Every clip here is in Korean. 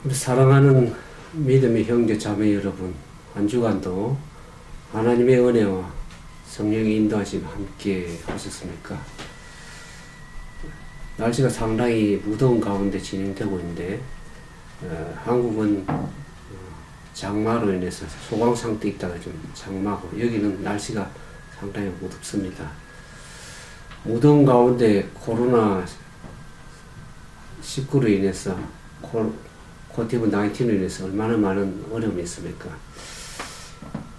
우리 사랑하는 믿음의 형제 자매 여러분, 한 주간도 하나님의 은혜와 성령의 인도하심 함께 하셨습니까? 날씨가 상당히 무더운 가운데 진행되고 있는데 한국은 장마로 인해서 소강 상태에 있다가 좀 장마고, 여기는 날씨가 상당히 무덥습니다. 무더운 가운데 코로나 19로 인해서 코비드-19로 인해서 얼마나 많은 어려움이 있습니까?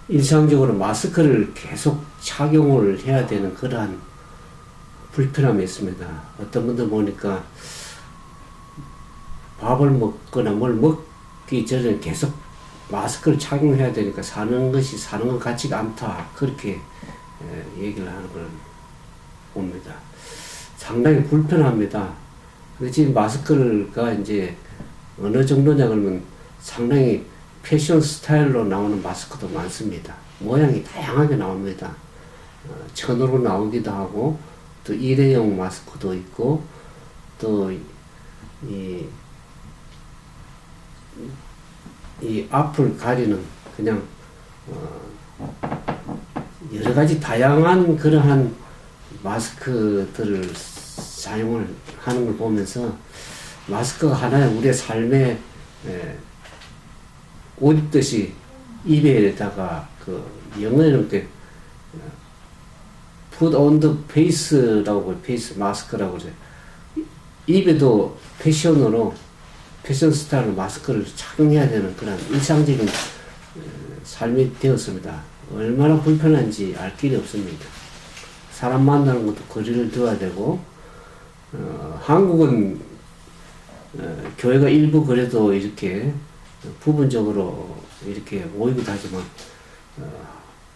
일상적으로 마스크를 계속 착용을 해야 되는 그러한 불편함이 있습니다. 어떤 분들 보니까 밥을 먹거나 뭘 먹기 전에 계속 마스크를 착용해야 되니까 사는 것 같지가 않다, 그렇게 얘기를 하는 걸 봅니다. 상당히 불편합니다. 근데 지금 마스크가 이제 어느 정도냐 그러면 상당히 패션 스타일로 나오는 마스크도 많습니다. 모양이 다양하게 나옵니다. 천으로 나오기도 하고, 또 일회용 마스크도 있고, 또 이 앞을 가리는 그냥 여러 가지 다양한 그러한 마스크들을 사용을 하는 걸 보면서, 마스크가 하나의 우리의 삶에 옷 입듯이 입에다가 영어에는 put on the face라고, 페이스 마스크라고 그러죠. 입에도 패션으로, 패션 스타일로 마스크를 착용해야 되는 그런 일상적인 삶이 되었습니다. 얼마나 불편한지 알 길이 없습니다. 사람 만나는 것도 거리를 두어야 되고, 한국은 교회가 일부 그래도 이렇게 부분적으로 이렇게 모이기도 하지만,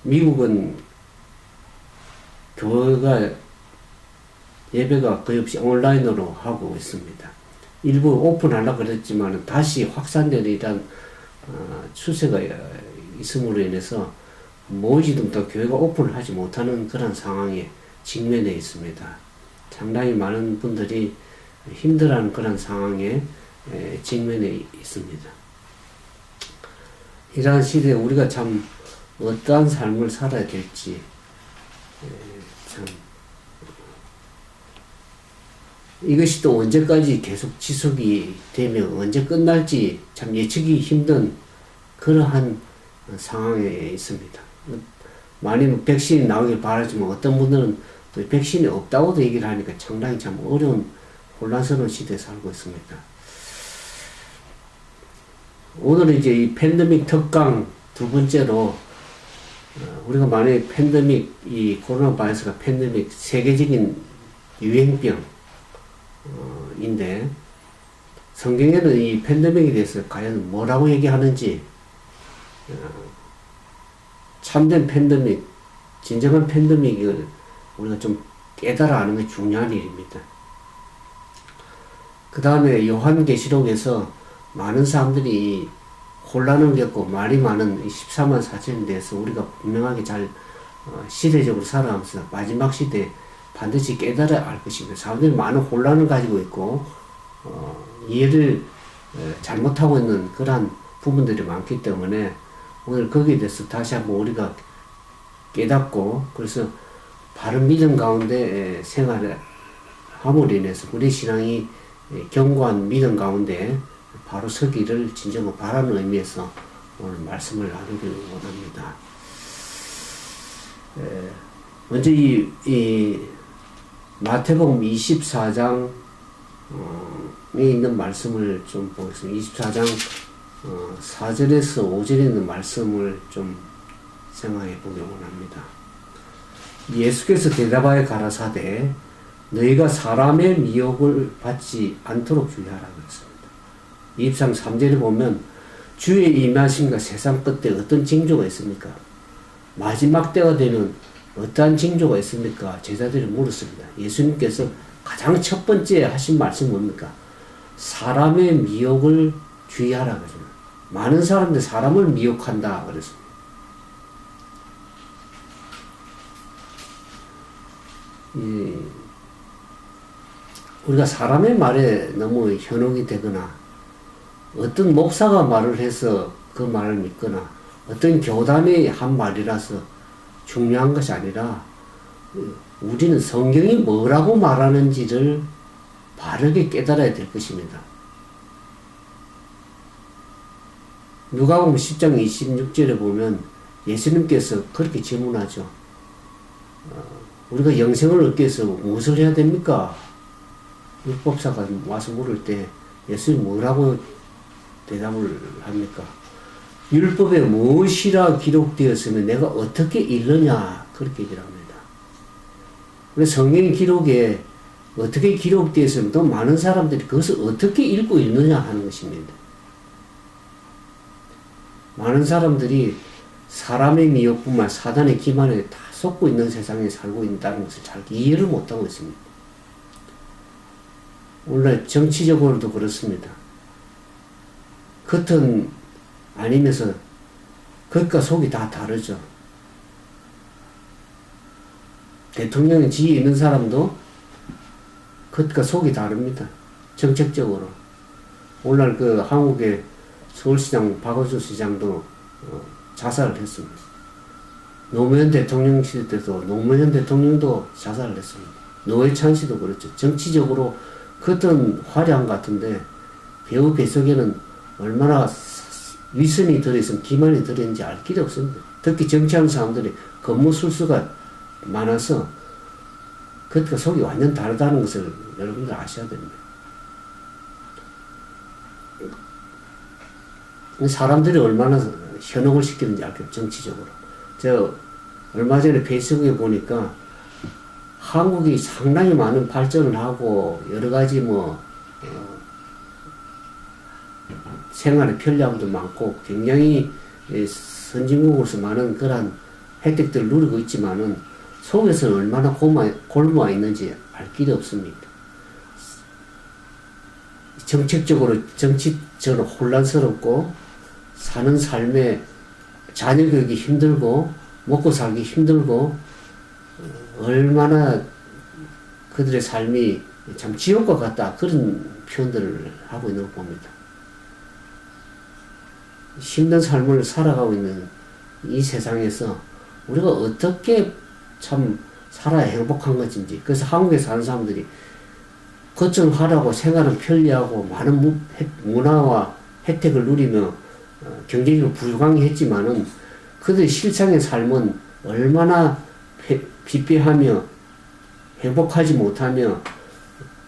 미국은 교회가 예배가 거의 없이 온라인으로 하고 있습니다. 일부 오픈하려고 그랬지만 다시 확산되는 이런 추세가 있음으로 인해서 모이지도 못하고 교회가 오픈을 하지 못하는 그런 상황에 직면해 있습니다. 상당히 많은 분들이 힘들어하는 그런 상황에 직면해 있습니다. 이러한 시대에 우리가 참 어떠한 삶을 살아야 될지 참 이것이 또 언제까지 계속 지속이 되며 언제 끝날지 참 예측이 힘든 그러한 상황에 있습니다. 많이 백신이 나오길 바라지만 어떤 분들은 또 백신이 없다고도 얘기를 하니까 상당히 참 어려운 혼란스러운 시대에 살고 있습니다. 오늘은 이제 이 팬데믹 특강 두 번째로, 우리가 만약에 팬데믹, 이 코로나 바이러스가 팬데믹 세계적인 유행병 인데, 성경에는 이 팬데믹에 대해서 과연 뭐라고 얘기하는지, 참된 팬데믹, 진정한 팬데믹을 우리가 좀 깨달아 아는 게 중요한 일입니다. 그 다음에 요한계시록에서 많은 사람들이 혼란을 겪고 말이 많은 14만 4천에 대해서 우리가 분명하게 잘 시대적으로 살아가면서 마지막 시대에 반드시 깨달아야 할 것입니다. 사람들이 많은 혼란을 가지고 있고 이해를 잘못하고 있는 그러한 부분들이 많기 때문에 오늘 거기에 대해서 다시 한번 우리가 깨닫고, 그래서 바른 믿음 가운데 생활을 함으로 인해서 우리 신앙이 견고한 믿음 가운데 바로 서기를 진정으로 바라는 의미에서 오늘 말씀을 나누기를 원합니다. 먼저 이 마태복음 24장에 있는 말씀을 좀 보겠습니다. 24장 4절에서 5절에 있는 말씀을 좀 생각해 보기 원합니다. 예수께서 대답하여 가라사대 너희가 사람의 미혹을 받지 않도록 주의하라 그랬습니다. 23, 3절에 보면 주의 임하심과 세상 끝에 어떤 징조가 있습니까? 마지막 때가 되면 어떠한 징조가 있습니까? 제자들이 물었습니다. 예수님께서 가장 첫 번째 하신 말씀이 뭡니까? 사람의 미혹을 주의하라 그러잖아요. 많은 사람들 사람을 미혹한다 그랬습니다. 우리가 사람의 말에 너무 현혹이 되거나 어떤 목사가 말을 해서 그 말을 믿거나 어떤 교단이 한 말이라서 중요한 것이 아니라 우리는 성경이 뭐라고 말하는지를 바르게 깨달아야 될 것입니다. 누가복음 10장 26절에 보면 예수님께서 그렇게 질문하죠. 우리가 영생을 얻기 위해서 무엇을 해야 됩니까? 율법사가 와서 물을 때 예수님이 뭐라고 대답을 합니까? 율법에 무엇이라 기록되었으면 내가 어떻게 읽느냐 그렇게 얘기를 합니다. 성경 기록에 어떻게 기록되었으면 또 많은 사람들이 그것을 어떻게 읽고 있느냐 하는 것입니다. 많은 사람들이 사람의 미혹뿐만 사단의 기만에 다 속고 있는 세상에 살고 있다는 것을 잘 이해를 못하고 있습니다. 오늘 정치적으로도 그렇습니다. 겉은 아니면서 겉과 속이 다 다르죠. 대통령의 지위에 있는 사람도 겉과 속이 다릅니다. 정책적으로. 오늘날 그 한국의 서울시장 박원순 시장도 자살을 했습니다. 노무현 대통령 시대 때도 노무현 대통령도 자살을 했습니다. 노회찬 씨도 그렇죠. 정치적으로 겉은 화려한 것 같은데 배우 뱃속에는 얼마나 위선이 들어있으면 기만이 들어있는지 알 길이 없습니다. 특히 정치하는 사람들이 겉모술수가 많아서 겉과 속이 완전 다르다는 것을 여러분들 아셔야 됩니다. 사람들이 얼마나 현혹을 시키는지 알겠죠. 정치적으로. 제가 얼마 전에 페이스북에 보니까 한국이 상당히 많은 발전을 하고 여러 가지 생활의 편리함도 많고 굉장히 선진국으로서 많은 그런 혜택들을 누리고 있지만은 속에서는 얼마나 골마 있는지 알 길이 없습니다. 정책적으로 혼란스럽고 사는 삶에 자녀 교육이 힘들고 먹고 살기 힘들고 얼마나 그들의 삶이 참 지옥과 같다 그런 표현들을 하고 있는 걸 봅니다. 힘든 삶을 살아가고 있는 이 세상에서 우리가 어떻게 참 살아야 행복한 것인지. 그래서 한국에 사는 사람들이 거창하라고 생활은 편리하고 많은 문화와 혜택을 누리며 경제적으로 불강했지만은 그들의 실상의 삶은 얼마나 비패하며 행복하지 못하며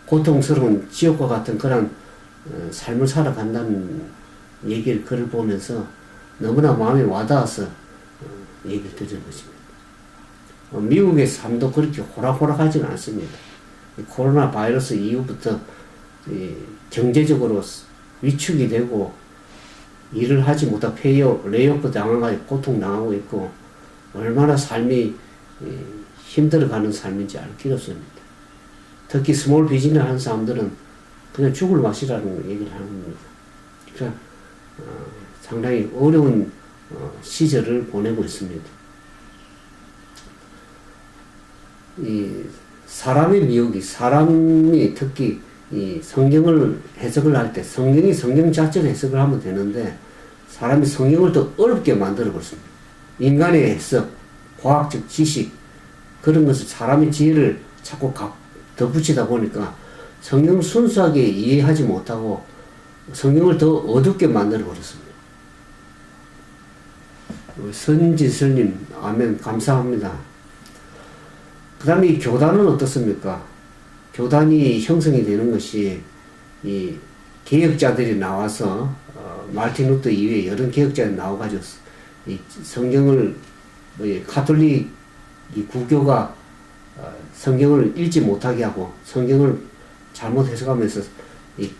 고통스러운 지옥과 같은 그런 삶을 살아간다는 얘기를 글을 보면서 너무나 마음에 와닿아서 얘기를 드리는 것입니다. 미국의 삶도 그렇게 호락호락하지는 않습니다. 코로나 바이러스 이후부터 경제적으로 위축이 되고 일을 하지 못하고 레이오프 당하고 고통당하고 있고 얼마나 삶이 힘들어가는 삶인지 알 길이 없습니다. 특히 스몰 비즈니스 하는 사람들은 그냥 죽을 맛이라는 얘기를 하는 겁니다. 그러니까 상당히 어려운 시절을 보내고 있습니다. 이 사람의 미혹이 사람이 특히 이 성경을 해석을 할 때 성경이 성경 자체를 해석을 하면 되는데 사람이 성경을 더 어렵게 만들어 버렸습니다. 인간의 해석, 과학적 지식 그런 것을 사람의 지혜를 자꾸 덧붙이다 보니까 성경 순수하게 이해하지 못하고 성경을 더 어둡게 만들어 버렸습니다. 선지설님 아멘 감사합니다. 그 다음에 이 교단은 어떻습니까? 교단이 형성이 되는 것이 이 개혁자들이 나와서 마르틴 루터 이후에 여러 개혁자들이 나와가지고 이 성경을 가톨릭 이 구교가 성경을 읽지 못하게 하고 성경을 잘못 해석하면서 이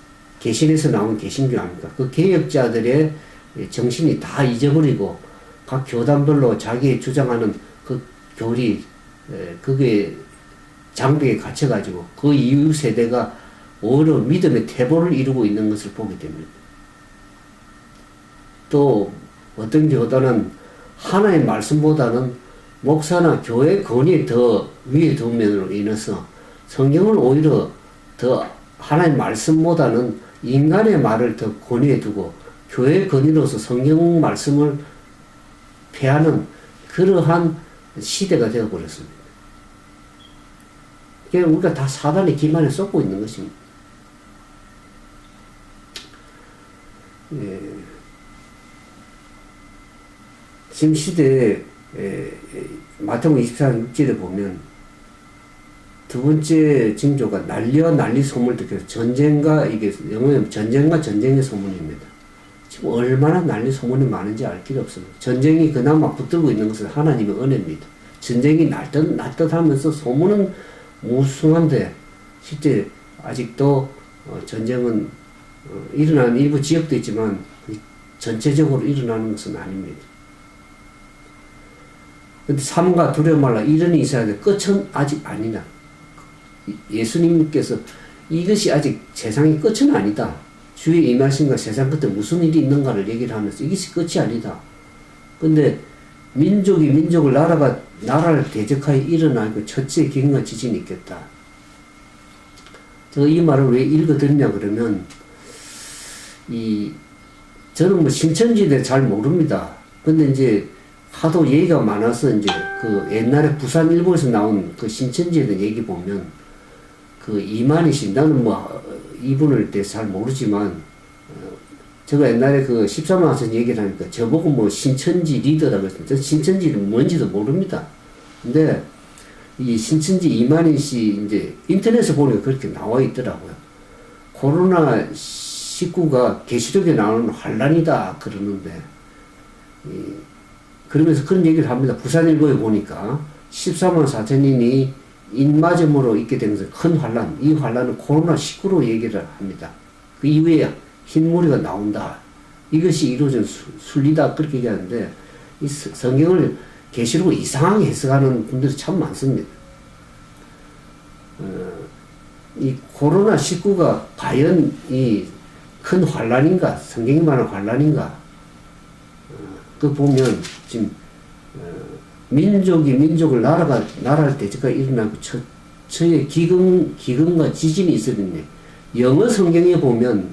개신에서 나온 개신교 아닙니까? 그 개혁자들의 정신이 다 잊어버리고 각 교단별로 자기 주장하는 그 교리 그게 장벽에 갇혀가지고 그 이후 세대가 오히려 믿음의 퇴보를 이루고 있는 것을 보게 됩니다. 또 어떤 경우는 하나의 말씀보다는 목사나 교회 권위에 더 위에 두면으로 인해서 성경을 오히려 더 하나의 말씀보다는 인간의 말을 더 권위에 두고 교회 권위로서 성경 말씀을 폐하는 그러한 시대가 되어버렸습니다. 그러니까 우리가 다 사단의 기만에 쏟고 있는 것입니다. 지금 시대에 마태복음 24장 6절에 보면 두 번째 징조가 난리와 난리 소문을 듣게 전쟁과 이게 영어에 전쟁과 전쟁의 소문입니다. 지금 얼마나 난리 소문이 많은지 알 길이 없습니다. 전쟁이 그나마 붙들고 있는 것은 하나님의 은혜입니다. 전쟁이 날듯 하면서 소문은 무성한데 실제 아직도 전쟁은 일어나는 일부 지역도 있지만 전체적으로 일어나는 것은 아닙니다. 근데 삼가 두려움 말라 이런 이스라엘의 끝은 아직 아니다. 예수님께서 이것이 아직 세상의 끝은 아니다. 주의 임하신가 세상 끝에 무슨 일이 있는가를 얘기를 하면서 이것이 끝이 아니다. 근데 민족이 민족을 나라가 나라를 대적하여 일어나고 첫째 기근과 지진이 있겠다. 제가 이 말을 왜 읽어드리냐 그러면 저는 뭐 신천지대 잘 모릅니다. 근데 이제 하도 얘기가 많아서 이제 그 옛날에 부산일보에서 나온 그 신천지에 대한 얘기 보면 그 이만희 씨, 나는 뭐 이분을 대해서 잘 모르지만 제가 옛날에 그 13만 원 얘기를 하니까 저보고 뭐 신천지 리더라고 했습니다. 저 신천지는 뭔지도 모릅니다. 근데 이 신천지 이만희 씨 이제 인터넷에 보니까 그렇게 나와 있더라고요. 코로나19가 계시록에 나오는 환란이다 그러는데 그러면서 그런 얘기를 합니다. 부산일보에 보니까 14만 4천인이 인마점으로 있게 되면서 큰 환란, 이 환란은 코로나19로 얘기를 합니다. 그 이후에 흰무리가 나온다. 이것이 이루어진 순리다. 그렇게 얘기하는데 이 성경을 계시록을 이상하게 해석하는 분들이 참 많습니다. 이 코로나19가 과연 이 큰 환란인가? 성경이 말하는 환란인가? 그 보면 지금 민족이 민족을 나라를 대적하여 일어나고 처의 기근과 지진이 있었는데 영어 성경에 보면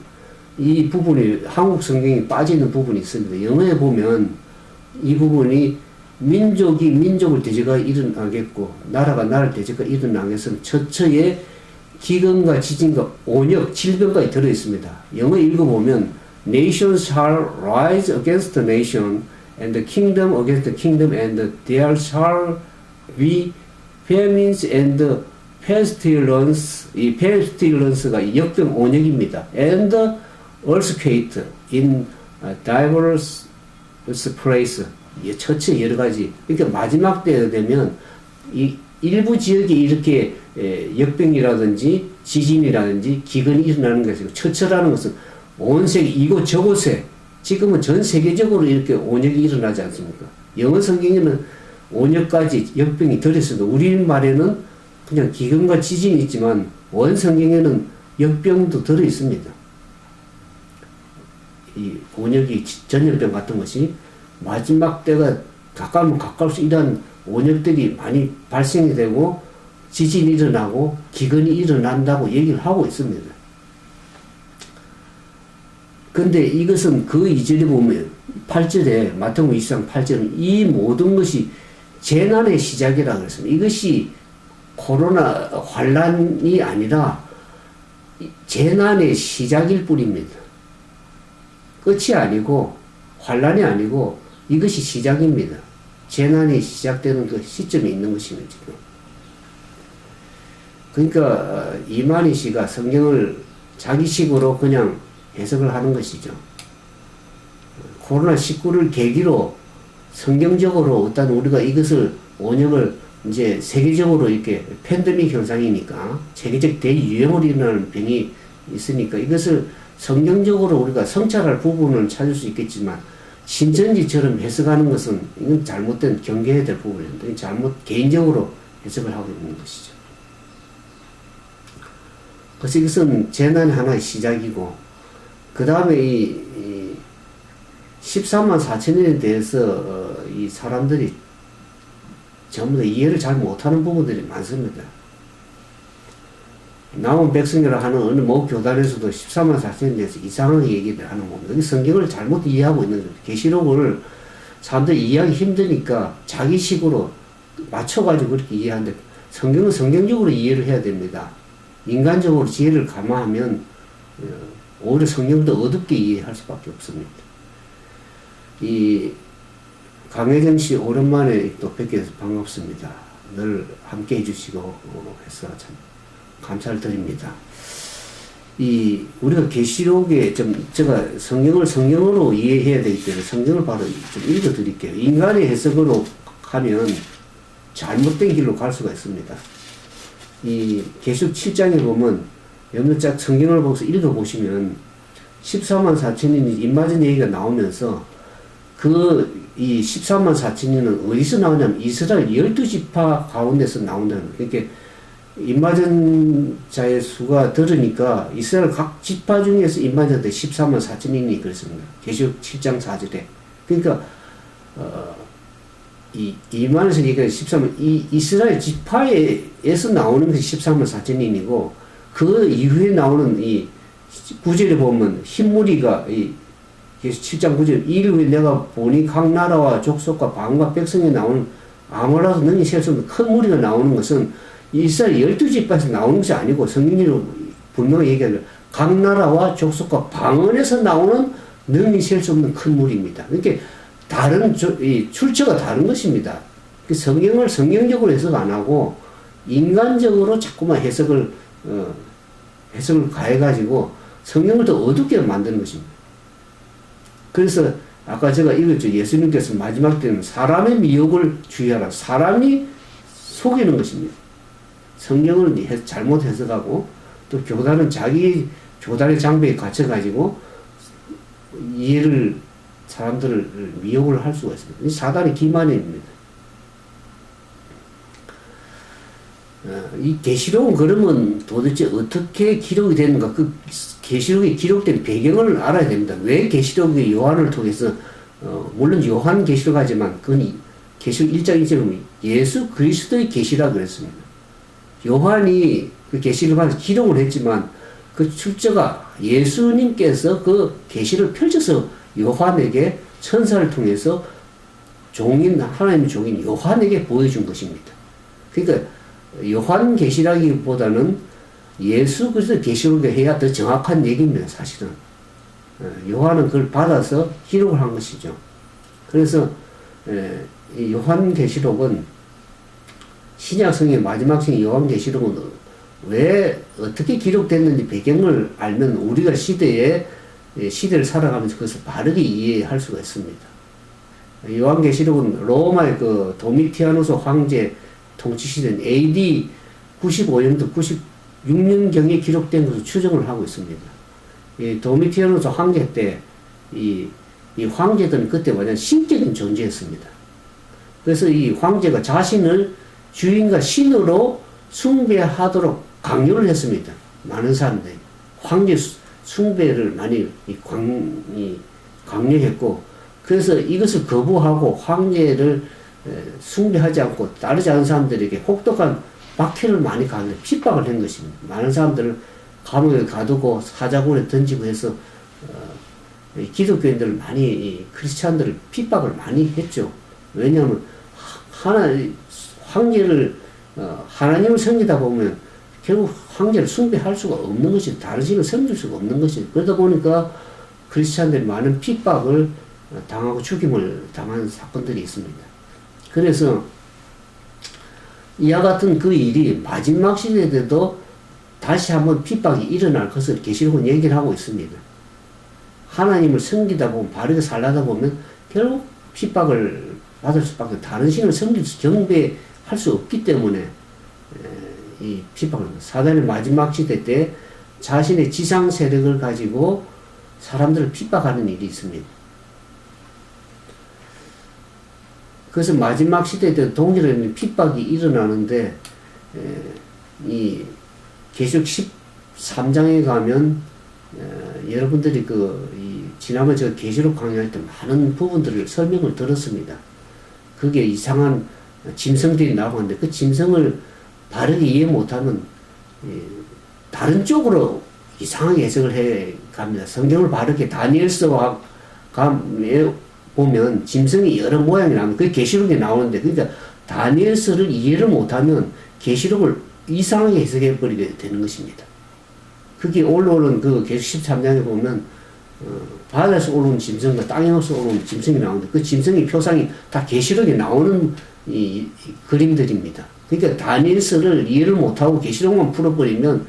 이 부분이 한국 성경이 빠지는 부분이 있습니다. 영어에 보면 이 부분이 민족이 민족을 대적하여 일어나겠고 나라가 나라를 대적하여 일어나기 위해서는 처처의 기근과 지진과 온역 질병까지 들어있습니다. 영어 읽어보면 Nations shall rise against the nation and the kingdom against the kingdom, and there shall be famines and pestilence. 이 pestilence가 역병 온역입니다. And earthquake in diverse place. 처처 여러 가지. 그러니까 마지막 때 되면 이 일부 지역에 이렇게 역병이라든지 지진이라든지 기근이 일어나는 것이고 처처라는 것은 온 세계 이곳 저곳에 지금은 전 세계적으로 이렇게 온역이 일어나지 않습니까? 영어 성경에는 온역까지 역병이 들어있어도 우리말에는 그냥 기근과 지진이 있지만 원 성경에는 역병도 들어있습니다. 이 온역이 전염병 같은 것이 마지막 때가 가까우면 가까울수록 이러한 온역들이 많이 발생이 되고 지진이 일어나고 기근이 일어난다고 얘기를 하고 있습니다. 근데 이것은 그 이전에 보면 8절에 마태복음 24장 8절은 이 모든 것이 재난의 시작이라고 그랬습니다. 이것이 코로나 환란이 아니라 재난의 시작일 뿐입니다. 끝이 아니고 환란이 아니고 이것이 시작입니다. 재난이 시작되는 그 시점에 있는 것입니다. 지금. 그러니까 이만희 씨가 성경을 자기식으로 그냥 해석을 하는 것이죠. 코로나19를 계기로 성경적으로 어떤 우리가 이것을 원형을 이제 세계적으로 이렇게 팬데믹 현상이니까 세계적 대유행으로 일어나는 병이 있으니까 이것을 성경적으로 우리가 성찰할 부분을 찾을 수 있겠지만 신천지처럼 해석하는 것은 이건 잘못된 경계해야 될 부분입니다. 잘못 개인적으로 해석을 하고 있는 것이죠. 그래서 이것은 재난 하나의 시작이고, 그 다음에 이 13만 4천인에 대해서 이 사람들이 전부 다 이해를 잘 못하는 부분들이 많습니다. 남은 백성이라 하는 어느 모 교단에서도 14만 4천에 대해서 이상하게 얘기를 하는 겁니다. 여기 성경을 잘못 이해하고 있는 거죠. 계시록을 사람들이 이해하기 힘드니까 자기식으로 맞춰가지고 그렇게 이해하는데, 성경은 성경적으로 이해를 해야 됩니다. 인간적으로 지혜를 감안하면 오히려 성경도 어둡게 이해할 수밖에 없습니다. 이 강혜정 씨 오랜만에 또 뵙게 돼서 반갑습니다. 늘 함께 해주시고 해서 참 감사를 드립니다. 이 우리가 계시록에 제가 성경을 성경으로 이해해야 되기 때문에 성경을 바로 좀 읽어드릴게요. 인간의 해석으로 하면 잘못된 길로 갈 수가 있습니다. 이 계시록 7장에 보면 여러분 쫙 성경을 보고서 읽어보시면 14만 4천인이 입맞은 얘기가 나오면서 이 14만 4천인은 어디서 나오냐면 이스라엘 12지파 가운데서 나온다는 거예요. 그러니까 입맞은 자의 수가 들으니까 이스라엘 각 지파 중에서 입맞은 자들 14만 4천인이 그랬습니다. 계시록 7장 4절에. 그러니까 이만에서 얘기가 13만, 이스라엘 지파에서 나오는 것이 13만 4천인이고, 그 이후에 나오는 이 9절에 보면 흰무리가 7장 9절, 이를 위해 내가 보니 각 나라와 족속과 방과 백성에 나오는 아무라도 능히 셀 수 없는 큰 무리가 나오는 것은 이스라엘 12지파에서 나오는 것이 아니고, 성경으로 분명히 얘기하면 각 나라와 족속과 방언에서 나오는 능히 셀 수 없는 큰 무리입니다. 그러니까 다른 출처가 다른 것입니다. 성경을 성경적으로 해석 안 하고 인간적으로 자꾸만 해석을 가해가지고 성경을 더 어둡게 만드는 것입니다. 그래서 아까 제가 읽었죠. 예수님께서 마지막 때는 사람의 미혹을 주의하라. 사람이 속이는 것입니다. 성경을 잘못 해석하고 또 교단은 자기 교단의 장벽에 갇혀가지고 사람들을 미혹을 할 수가 있습니다. 이 사단의 기만입니다. 이 계시록은 그러면 도대체 어떻게 기록이 되는가? 그 계시록에 기록된 배경을 알아야 됩니다. 왜 계시록이 요한을 통해서 물론 요한 계시록하지만 그건 계시록 1장 1절에 보면 예수 그리스도의 계시라 그랬습니다. 요한이 그 계시록을 기록을 했지만 그 출처가 예수님께서 그 계시를 펼쳐서 요한에게 천사를 통해서 하나님의 종인 요한에게 보여준 것입니다. 그러니까 요한 계시라기보다는 예수 그리스도 계시록에 해야 더 정확한 얘기입니다. 사실은 요한은 그걸 받아서 기록을 한 것이죠. 그래서 이 요한 계시록은 신약성의 마지막 성의 요한 계시록은 왜 어떻게 기록됐는지 배경을 알면 우리가 시대를 살아가면서 그것을 바르게 이해할 수가 있습니다. 요한계시록은 로마의 그 도미티아누스 황제 통치시대인 AD 95년도 96년경에 기록된 것으로 추정을 하고 있습니다. 이 도미티아누스 황제 때 이 황제들은 그때 완전 신적인 존재였습니다. 그래서 이 황제가 자신을 주인과 신으로 숭배하도록 강요를 했습니다. 많은 사람들이 황제 숭배를 많이 강요했고, 그래서 이것을 거부하고 황제를 숭배하지 않고 따르지 않은 사람들에게 혹독한 박해를 많이 가하는 핍박을 한 것입니다. 많은 사람들을 감옥에 가두고 사자굴에 던지고 해서 기독교인들을 많이 크리스찬들을 핍박을 많이 했죠. 왜냐하면 황제를 하나님을 섬기다 보면 결국 황제를 숭배할 수가 없는 것이, 다른 신을 섬길 수가 없는 것이, 그러다 보니까 크리스찬들이 많은 핍박을 당하고 죽임을 당한 사건들이 있습니다. 그래서 이와 같은 그 일이 마지막 시대 때도 다시 한번 핍박이 일어날 것을 계시록은 얘기를 하고 있습니다. 하나님을 섬기다 보면, 바르게 살다 보면 결국 핍박을 받을 수밖에, 다른 신을 섬길 경배할 수 없기 때문에 이 핍박을, 사단의 마지막 시대 때 자신의 지상 세력을 가지고 사람들을 핍박하는 일이 있습니다. 그래서 마지막 시대 때 동일한 핍박이 일어나는데 이 계시록 13장에 가면 여러분들이 지난번 제가 계시록 강의할 때 많은 부분들을 설명을 들었습니다. 그게 이상한 짐승들이 나오는데 그 짐승을 바르게 이해 못하면 다른 쪽으로 이상하게 해석을 해 갑니다. 성경을 바르게 다니엘서와 보면 짐승이 여러 모양이 나오면 그게 계시록에 나오는데, 그러니까 다니엘서를 이해를 못하면 계시록을 이상하게 해석해 버리게 되는 것입니다. 그게 올라오는 그 계시록 13장에 보면 바다에서 올라온 짐승과 땅에서 올라온 짐승이 나오는데 그 짐승의 표상이 다 계시록에 나오는 이 그림들입니다. 그러니까 다니엘서를 이해를 못하고 계시록만 풀어버리면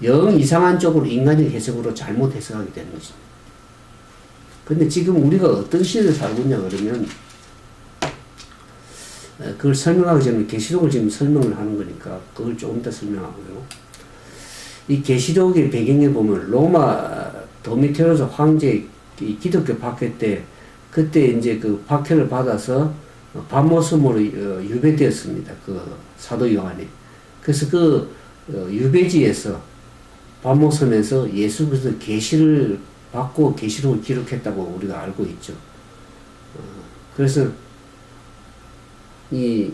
영 이상한 쪽으로 인간적 해석으로 잘못 해석하게 되는 것입니다. 근데 지금 우리가 어떤 시대에 살고 있냐 그러면 그걸 설명하기 전에 계시록을 지금 설명을 하는 거니까 그걸 조금 더 설명하고요. 이 계시록의 배경에 보면 로마 도미테로스 황제 기독교 박해 때 그때 이제 그 박해를 받아서 밤모섬으로 유배되었습니다. 그 사도 요한이. 그래서 그 유배지에서 밤모섬에서 예수 그리스도 계시를 받고 계시록을 기록했다고 우리가 알고 있죠. 그래서 이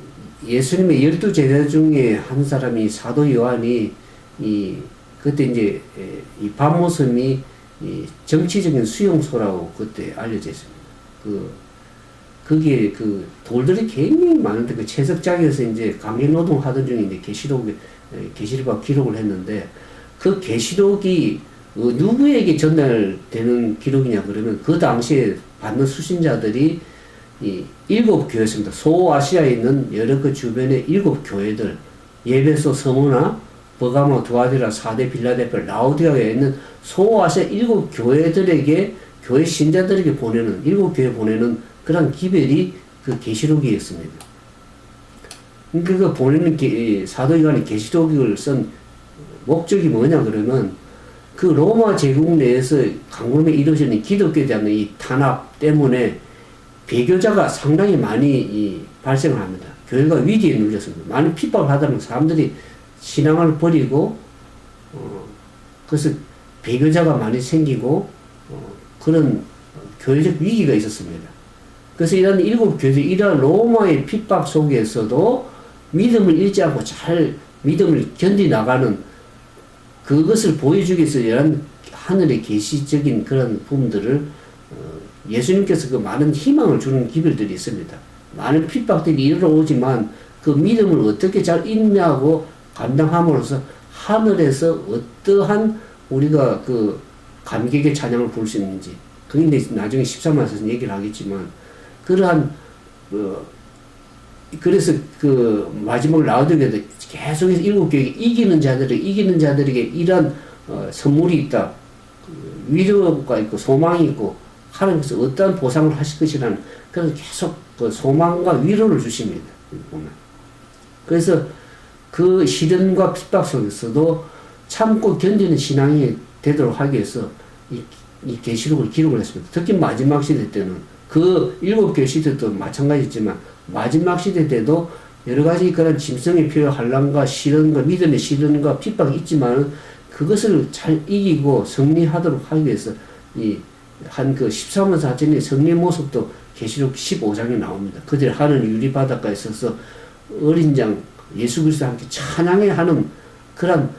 예수님의 12제자 중에 한 사람이 사도 요한이 그때 이제 이 밤모섬이 이 정치적인 수용소라고 그때 알려져 있습니다. 그게 그 돌들이 굉장히 많은데 그 채석장에서 이제 강제노동 하던 중에 이제 계시록과 기록을 했는데 그 계시록이 누구에게 전달되는 기록이냐 그러면 그 당시에 받는 수신자들이 이 7교회였습니다. 소아시아에 있는 여러 그 주변의 7교회들, 예배소, 서무나, 버가모, 두아디라, 사대, 빌라델피아, 라오디아에 있는 소아시아 7교회들에게 교회 신자들에게 보내는 7교회 보내는 그런 기별이 그 계시록이었습니다. 그 보내는 사도 요한이 계시록을 쓴 목적이 뭐냐 그러면 그 로마 제국 내에서 강금에 이루어지는 기독교에 대한 이 탄압 때문에 배교자가 상당히 많이 발생을 합니다. 교회가 위기에 눌렸습니다. 많은 핍박을 하다 보면 사람들이 신앙을 버리고 그래서 배교자가 많이 생기고 그런 교회적 위기가 있었습니다. 그래서 이런 7교회들 이런 로마의 핍박 속에서도 믿음을 잃지 않고 잘 믿음을 견디 나가는 그것을 보여주기 위해서 이런 하늘의 계시적인 그런 부분들을 예수님께서 그 많은 희망을 주는 기별들이 있습니다. 많은 핍박들이 일어오지만 그 믿음을 어떻게 잘 인내하고 감당함으로써 하늘에서 어떠한 우리가 그 감격의 찬양을 부를 수 있는지, 그게 나중에 13마에서 얘기를 하겠지만 그러한 그래서 그 마지막 라우디게도 계속해서 7교회에 이기는 자들에게 이런 선물이 있다. 위로가 있고 소망이 있고 하나님께서 어떠한 보상을 하실 것이라는 그런 계속 그 소망과 위로를 주십니다. 보면. 그래서 그 시련과 핍박 속에서도 참고 견디는 신앙이 되도록 하기 위해서 이 계시록을 기록을 했습니다. 특히 마지막 시대 때는 그 7교회 시대도 마찬가지지만 마지막 시대 때도 여러 가지 그런 짐승의 피로 환난과 시련과 믿음의 시련과 핍박이 있지만 그것을 잘 이기고 승리하도록 하기 위해서 한 그 13원 4천의 승리 모습도 계시록 15장에 나옵니다. 그들 하늘 유리 바닷가에 서서 어린 장 예수 그리스도와 함께 찬양해 하는 그런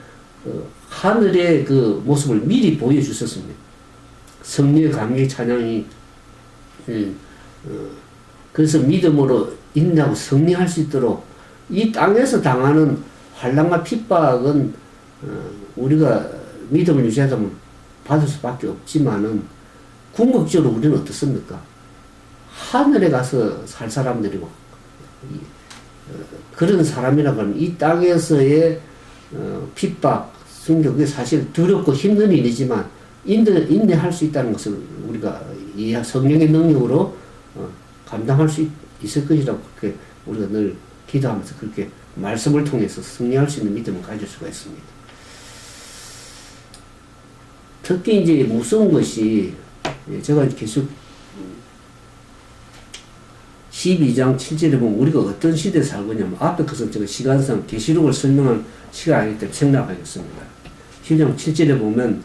하늘의 그 모습을 미리 보여주셨습니다. 승리의 감격의 찬양이 그래서 믿음으로 인내하고 승리할 수 있도록 이 땅에서 당하는 환난과 핍박은 우리가 믿음을 유지하자면 받을 수밖에 없지만은 궁극적으로 우리는 어떻습니까? 하늘에 가서 살 사람들이고 그런 사람이라고 하면 이 땅에서의 핍박, 순교, 그게 사실 두렵고 힘든 일이지만 인내할 수 있다는 것을 우리가 이 성령의 능력으로 감당할 수 있을 것이라고 그렇게 우리가 늘 기도하면서 그렇게 말씀을 통해서 승리할 수 있는 믿음을 가질 수가 있습니다. 특히 이제 무서운 것이 제가 계속 12장 7절에 보면 우리가 어떤 시대에 살고 있냐면 앞에 것은 제가 시간상 계시록을 설명한 시간이 아니기 때문에 생략하겠습니다. 10장 7절에 보면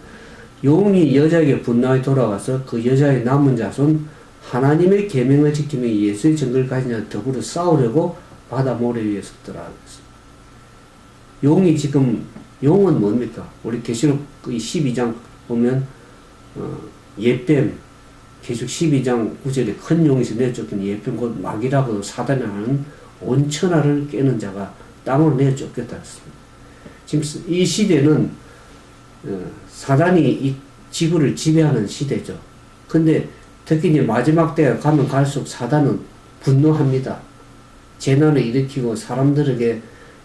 용이 여자에게 분노하여 돌아와서 그 여자의 남은 자손 하나님의 계명을 지키며 예수의 증거를 가진 자 더불어 싸우려고 바다 모래 위에 섰더라. 용이 지금 용은 뭡니까? 우리 계시록 12장 보면 예뱀 계시록 12장 9절에 큰 용에서 내쫓긴 예뱀 곧 마귀라고 사단이 하는 온 천하를 깨는 자가 땅으로 내쫓겼다 했습니다. 지금 이 시대는 사단이 이 지구를 지배하는 시대죠. 근데 특히 이제 마지막 때가 가면 갈수록 사단은 분노합니다. 재난을 일으키고 사람들에게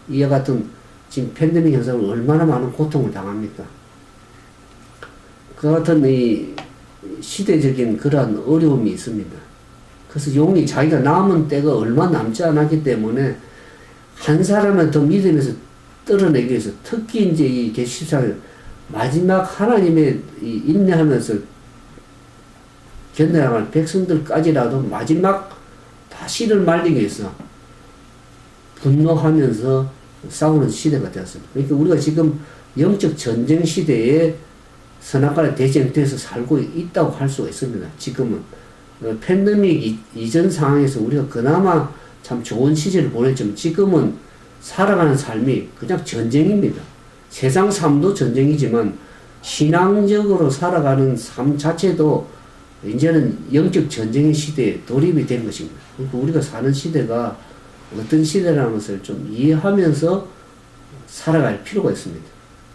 이와 같은 지금 팬데믹 현상을 얼마나 많은 고통을 당합니까? 그 같은 이 시대적인 그러한 어려움이 있습니다. 그래서 용이 자기가 남은 때가 얼마 남지 않았기 때문에 한 사람을 더 믿음에서 떨어내기 위해서 특히 이제 이 계시사를 마지막 하나님의 인내하면서 견뎌나갈 백성들까지라도 마지막 다 씨를 말리기 위해서 분노하면서 싸우는 시대가 되었습니다. 그러니까 우리가 지금 영적 전쟁 시대에 선악과의 대쟁돼서 살고 있다고 할 수가 있습니다. 지금은 팬데믹 이전 상황에서 우리가 그나마 참 좋은 시절을 보냈지만 지금은 살아가는 삶이 그냥 전쟁입니다. 세상 삶도 전쟁이지만 신앙적으로 살아가는 삶 자체도 이제는 영적 전쟁의 시대에 돌입이 된 것입니다. 그러니까 우리가 사는 시대가 어떤 시대라는 것을 좀 이해하면서 살아갈 필요가 있습니다.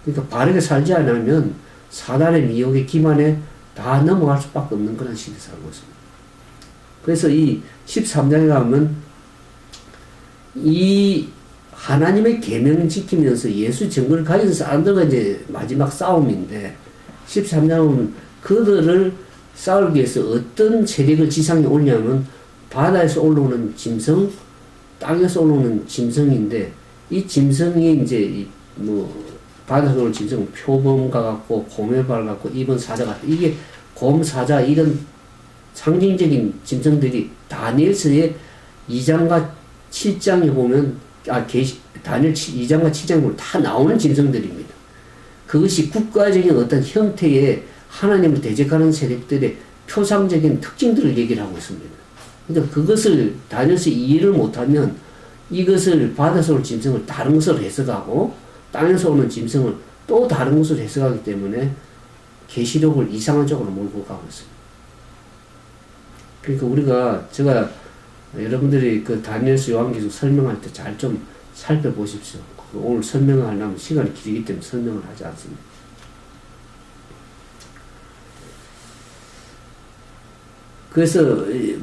그러니까 바르게 살지 않으면 사단의 미혹의 기만에 다 넘어갈 수밖에 없는 그런 시대에 살고 있습니다. 그래서 이 13장에 가면 이 하나님의 계명 지키면서 예수 증거를 가진 사람들과 이제 마지막 싸움인데 13장은 그들을 싸우기 위해서 어떤 세력을 지상에 올냐면 바다에서 올라오는 짐승, 땅에서 올라오는 짐승인데 이 짐승이 이제 바다에서 올라오는 짐승은 표범과 같고 고멜발 같고 입은 사자 같고 이게 곰, 사자 이런 상징적인 짐승들이 다니엘서의 2장과 7장에 보면 다니엘 2장과 7장에 보면 다 나오는 짐승들입니다. 그것이 국가적인 어떤 형태의 하나님을 대적하는 세력들의 표상적인 특징들을 얘기를 하고 있습니다. 그러니까 그것을 다니엘서 이해를 못하면 이것을 바다에서 올 짐승을 다른 것으로 해석하고 땅에서 오는 짐승을 또 다른 것으로 해석하기 때문에 계시록을 이상한 쪽으로 몰고 가고 있습니다. 그러니까 우리가 제가 여러분들이 그 다니엘서 요한계시록 설명할 때 잘 좀 살펴보십시오. 오늘 설명을 하려면 시간이 길기 때문에 설명을 하지 않습니다. 그래서 이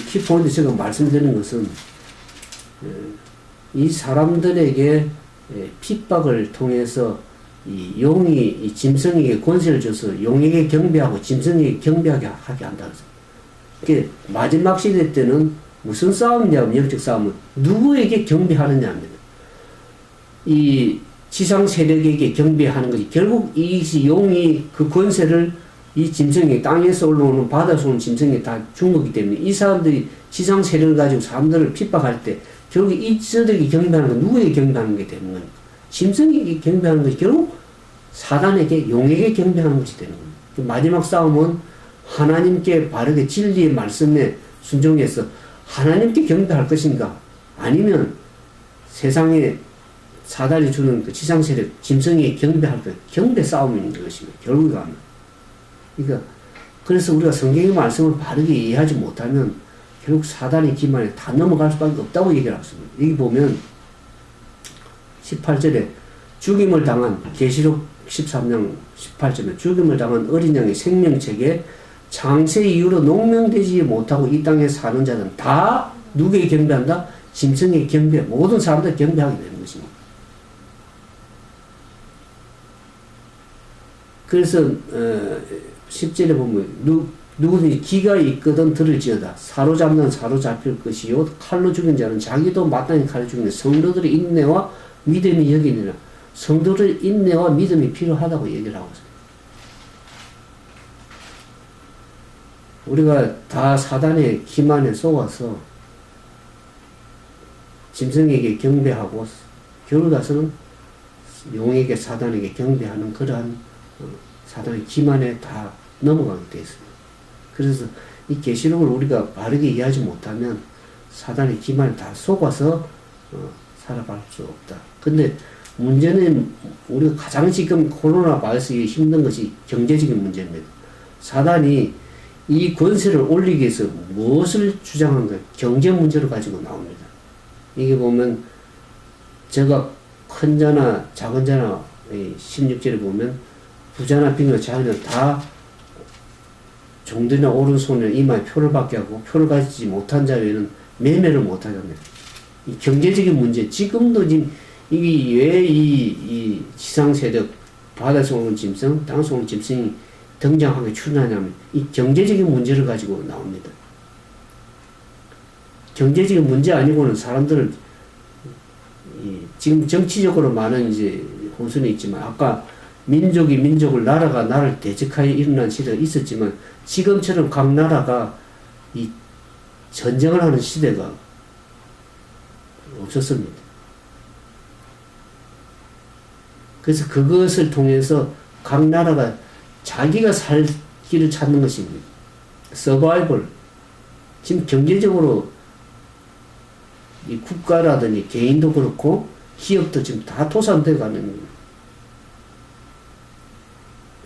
키포인트 제가 말씀드리는 것은 이 사람들에게 핍박을 통해서 이 용이 이 짐승에게 권세를 줘서 용에게 경배하고 짐승에게 경배하게 하게 한다. 그러니까 마지막 시대 때는 무슨 싸움이냐면 영적 싸움은 누구에게 경배하느냐입니다. 이 지상 세력에게 경배하는 것이 결국 이 용이 그 권세를 이 짐승이 땅에서 올라오는 바다에서 오는 짐승이 다 준 거기 때문에 이 사람들이 지상 세력을 가지고 사람들을 핍박할 때 결국 이들에게 경배하는 건 누구에게 경배하는 게 되는 겁니까? 짐승에게 경배하는 것이 결국 사단에게 용에게 경배하는 것이 되는 겁니다. 마지막 싸움은 하나님께 바르게 진리의 말씀에 순종해서 하나님께 경배할 것인가 아니면 세상에 사단이 주는 그 지상 세력 짐승에게 경배할 것 경배 싸움이 있는 것입니다. 결국에 가면. 그러니까 그래서 우리가 성경의 말씀을 바르게 이해하지 못하면 결국 사단의 기만에 다 넘어갈 수밖에 없다고 얘기를 하고 있습니다. 여기 보면 18절에 죽임을 당한 계시록 13장 18절에 죽임을 당한 어린 양의 생명책에 장세 이후로 농명되지 못하고 이 땅에 사는 자들은 다 누구에게 경배한다? 짐승에게 경배, 모든 사람들 경배하게 되는 것입니다. 그래서 10절에 보면 누구든지 기가 있거든 들을지어다. 사로잡는 사로잡힐 것이요 칼로 죽인 자는 자기도 마땅히 칼로 죽이는 성도들의 인내와 믿음이 여기니라. 성도들의 인내와 믿음이 필요하다고 얘기를 하고 있습니다. 우리가 다 사단의 기만에 속아서 짐승에게 경배하고 결국 가서는 용에게 사단에게 경배하는 그러한 사단의 기만에 다 넘어가게 되어 있습니다. 그래서 이 계시록을 우리가 바르게 이해하지 못하면 사단의 기만에 다 속아서 살아갈 수 없다. 근데 문제는 우리가 가장 지금 코로나 바이러스에 힘든 것이 경제적인 문제입니다. 사단이 이 권세를 올리기 위해서 무엇을 주장한가? 경제 문제를 가지고 나옵니다. 이게 보면 제가 큰 자나 작은 자나 16절에 보면 부자나 빈나 자녀 다 종들이나 오른손이나 이마에 표를 받게 하고 표를 가지지 못한 자에는 매매를 못하게 합니다. 이 경제적인 문제, 지금도 지금 이게 왜 이 지상 세력, 바다에서 오는 짐승, 땅에서 오는 짐승이 등장하게 출현하냐면 이 경제적인 문제를 가지고 나옵니다. 경제적인 문제 아니고는 사람들을 지금 정치적으로 많은 이제 혼선이 있지만 아까 민족이 민족을 나라가 나라를 대적하여 일어난 시대가 있었지만 지금처럼 각 나라가 이 전쟁을 하는 시대가 없었습니다. 그래서 그것을 통해서 각 나라가 자기가 살 길을 찾는 것입니다. 서바이벌. 지금 경제적으로 이 국가라든지 개인도 그렇고 기업도 지금 다 도산되어 가는 거예요.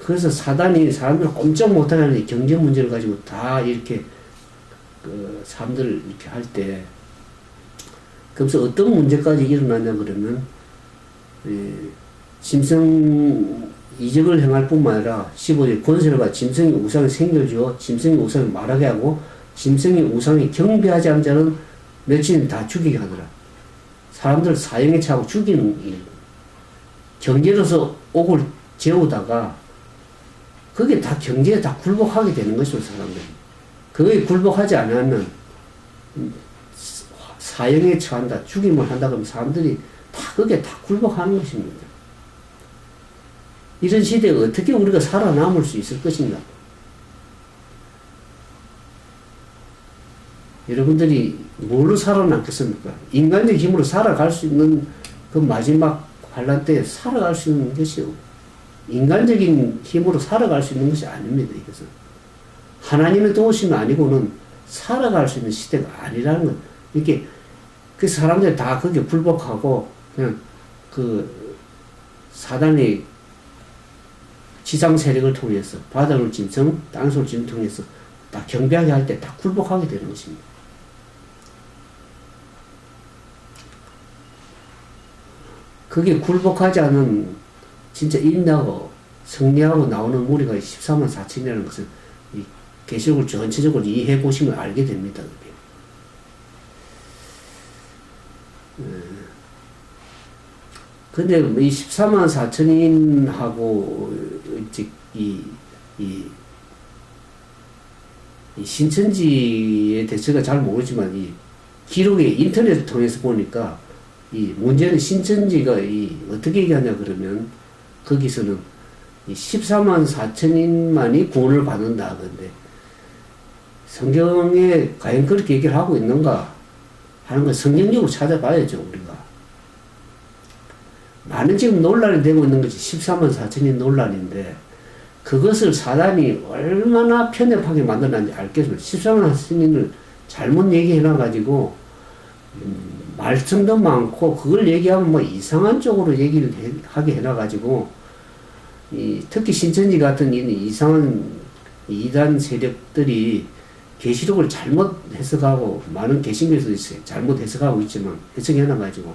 그래서 사단이 사람들을 꼼짝 못하는 경제 문제를 가지고 다 이렇게 사람들을 이렇게 할 때, 그래서 어떤 문제까지 일어나냐 그러면 짐승 이적을 행할 뿐만 아니라 15절 권세를 받아 짐승의 우상을 생겨주어 짐승의 우상을 말하게 하고 짐승의 우상이 경배하지 않은 자는 며칠 다 죽이게 하더라. 사람들을 사형에 차고 죽이는 일. 경제로서 옥을 재우다가 그게 다 경제에 다 굴복하게 되는 것이죠, 사람들이. 그거에 굴복하지 않으면 사형에 처한다, 죽임을 한다 그러면 사람들이 다 그게 다 굴복하는 것입니다. 이런 시대에 어떻게 우리가 살아남을 수 있을 것인가? 여러분들이 뭘로 살아남겠습니까? 인간의 힘으로 살아갈 수 있는 그 마지막 환란 때에 살아갈 수 있는 것이요. 인간적인 힘으로 살아갈 수 있는 것이 아닙니다, 이것은. 하나님의 도우심이 아니고는 살아갈 수 있는 시대가 아니라는 것. 이렇게, 그 사람들이 다 거기에 불복하고, 그냥 그 사단의 지상 세력을 통해서, 바다를 짐승, 땅속을 짐승 통해서 다 경배하게 할 때 다 굴복하게 되는 것입니다. 그게 굴복하지 않은 진짜 인내하고 승리하고 나오는 무리가 14만 4천이라는 것은 이 계시록을 전체적으로 이해해 보시면 알게 됩니다. 근데 이 14만 4천인하고 이 신천지에 대해서 잘 모르지만 이 기록에 인터넷을 통해서 보니까 이 문제는 신천지가 어떻게 얘기하냐 그러면 거기서는 이 14만 4천인만이 구원을 받는다 그런데 성경에 과연 그렇게 얘기를 하고 있는가 하는 걸 성경적으로 찾아봐야죠 우리가. 많은 지금 논란이 되고 있는 것이 14만 4천인 논란인데 그것을 사단이 얼마나 편협하게 만들었는지 알겠습니다. 14만 4천인을 잘못 얘기해놔가지고 말씀도 많고 그걸 얘기하면 뭐 이상한 쪽으로 얘기를 하게 해놔가지고 특히 신천지 같은 이상한 이단 세력들이 계시록을 잘못 해석하고 많은 개신교에서 잘못 해석하고 있지만 해석해놔가지고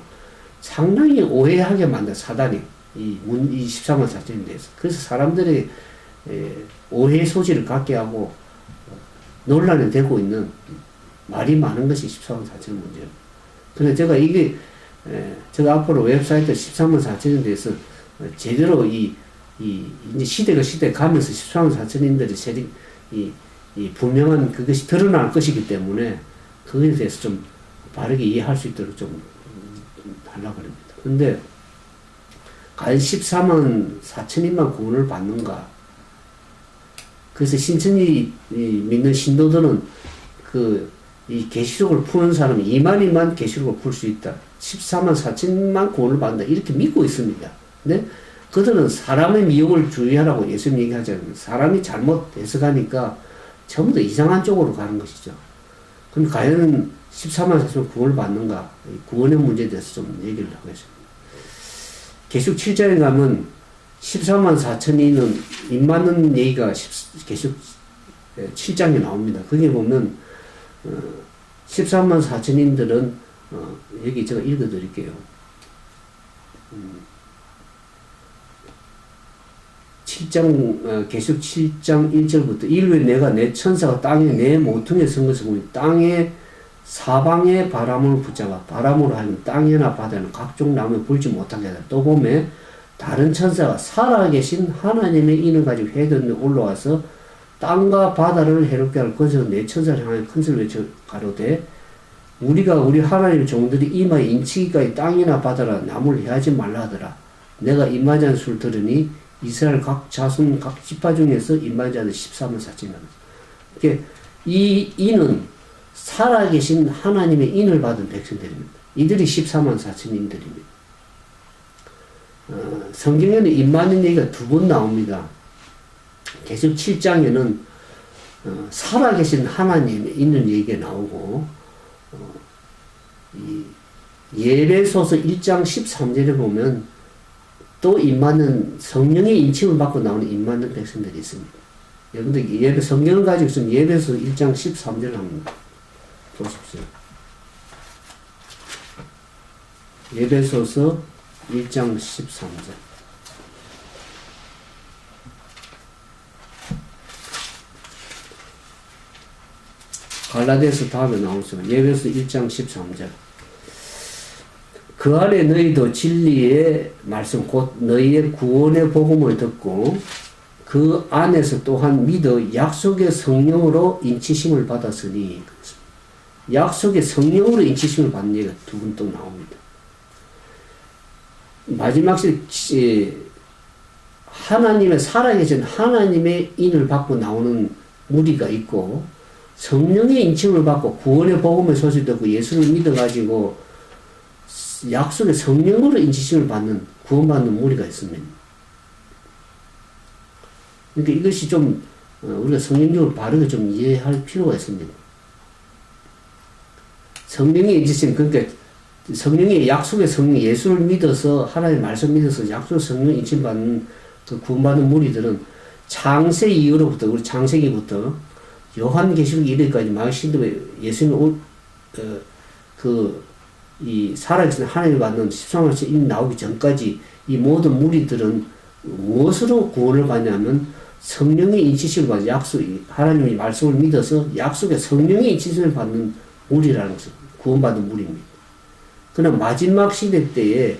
상당히 오해하게 만든 사단이 이 14만 4천에 대해서. 그래서 사람들이 오해 소지를 갖게 하고 논란이 되고 있는 말이 많은 것이 14만 4천 문제예요. 그런데 제가 제가 앞으로 웹사이트 14만 4천에 대해서 제대로 이제 시대가 가면서 14만 4천인들의 세력, 분명한 그것이 드러날 것이기 때문에 그것에 대해서 좀 바르게 이해할 수 있도록 좀 하려고 합니다. 근데 과연 14만 4천인만 구원을 받는가? 그래서 신천지 믿는 신도들은 이 계시록을 푸는 사람이 2만이만 계시록을 풀 수 있다. 14만 4천만 구원을 받는다. 이렇게 믿고 있습니다. 근데 그들은 사람의 미혹을 주의하라고 예수님 얘기하잖아요. 사람이 잘못 해석하니까 전부 다 이상한 쪽으로 가는 것이죠. 그럼 과연 14만 4천 구원을 받는가? 구원의 문제에 대해서 좀 얘기를 하겠습니다. 계시록 7장에 가면 14만 4천이는 입 맞는 얘기가 계시록 7장에 나옵니다. 거기 보면 13만 4천인들은 여기 제가 읽어드릴게요. 7장 계시록 7장 1절부터 일후에 내가 내 천사가 땅에 내 모퉁이에 선 것을 보니 땅에 사방의 바람을 붙잡아 바람으로 하여금 땅이나 바다는 각종 나무에 불지 못하게 하다. 또 보면 다른 천사가 살아계신 하나님의 인을 가지고 해변에 올라와서 땅과 바다를 해롭게 할 것을 내 천사를 향하여 큰소리로 외쳐 가로되 우리가 우리 하나님의 종들이 이마에 인치기까지 땅이나 바다라 나무를 해하지 말라 하더라. 내가 임하지 않은 수를 들으니 이스라엘 각 자손 각 지파 중에서 임하지 않은 14만 4천이라. 이렇게 이 인은 살아계신 하나님의 인을 받은 백성들입니다. 이들이 14만 4천인들입니다. 성경에는 임하는 얘기가 두 번 나옵니다. 계시록 7장에는 살아계신 하나님의 있는 얘기가 나오고 이 예배소서 1장 13절에 보면 또 임하는 성령의 인침을 받고 나오는 임하는 백성들이 있습니다. 여러분들 성경을 가지고 있으면 예배소서 1장 13절을 합니다. 보십시오. 예배소서 1장 13절. 갈라디아서 다음에 나오죠. 예배소서 1장 13절. 그 안에 너희도 진리의 말씀 곧 너희의 구원의 복음을 듣고 그 안에서 또한 믿어 약속의 성령으로 인치심을 받았으니 약속의 성령으로 인치심을 받는 얘기가 두 번 또 나옵니다. 마지막 시 하나님의 살아계신 하나님의 인을 받고 나오는 무리가 있고 성령의 인침을 받고 구원의 복음의 소식을 듣고 예수를 믿어가지고 약속의 성령으로 인치심을 받는 구원받는 무리가 있습니다. 그러니까 이것이 좀 우리가 성경적으로 바르게 좀 이해할 필요가 있습니다. 성령의 인치심, 그러니까 성령의 약속의 성령 예수를 믿어서 하나님의 말씀 믿어서 약속의 성령 인침 받는 그 구원받는 무리들은 창세 이후로부터 우리 창세기부터 요한계시록 이르기까지 마시도에 예수님 이 살아계신 하나님을 받는 13월째 이 나오기 전까지 이 모든 무리들은 무엇으로 구원을 받냐면 성령의 인치심을 받아 하나님의 말씀을 믿어서 약속의 성령의 인치심을 받는 무리라는 것을 구원받은 무리입니다. 그러나 마지막 시대 때에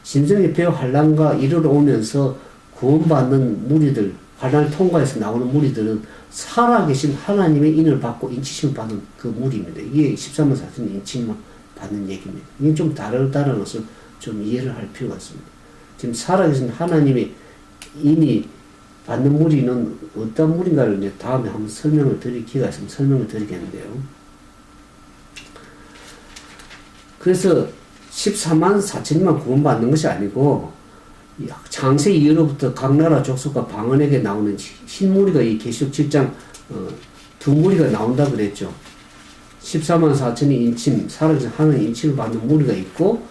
신성의 폐허 환란과 이르러 오면서 구원받는 무리들, 환란을 통과해서 나오는 무리들은 살아계신 하나님의 인을 받고 인치심을 받는 그 무리입니다. 이게 13만 4천 인침을 받는 얘기입니다. 이게 좀 다르다는 것을 좀 이해를 할 필요가 있습니다. 지금 살아계신 하나님의 인이 받는 무리는 어떤 무리인가를 이제 다음에 한번 설명을 드릴 기회가 있으면 설명을 드리겠는데요. 그래서 14만 4천만 구원받는 것이 아니고 창세 이후로부터 각 나라 족속과 방언에게 나오는 흰무리가 이 계시록 7장 두 무리가 나온다 그랬죠. 14만 4천이 인침, 살아계신 하나님 인침을 받는 무리가 있고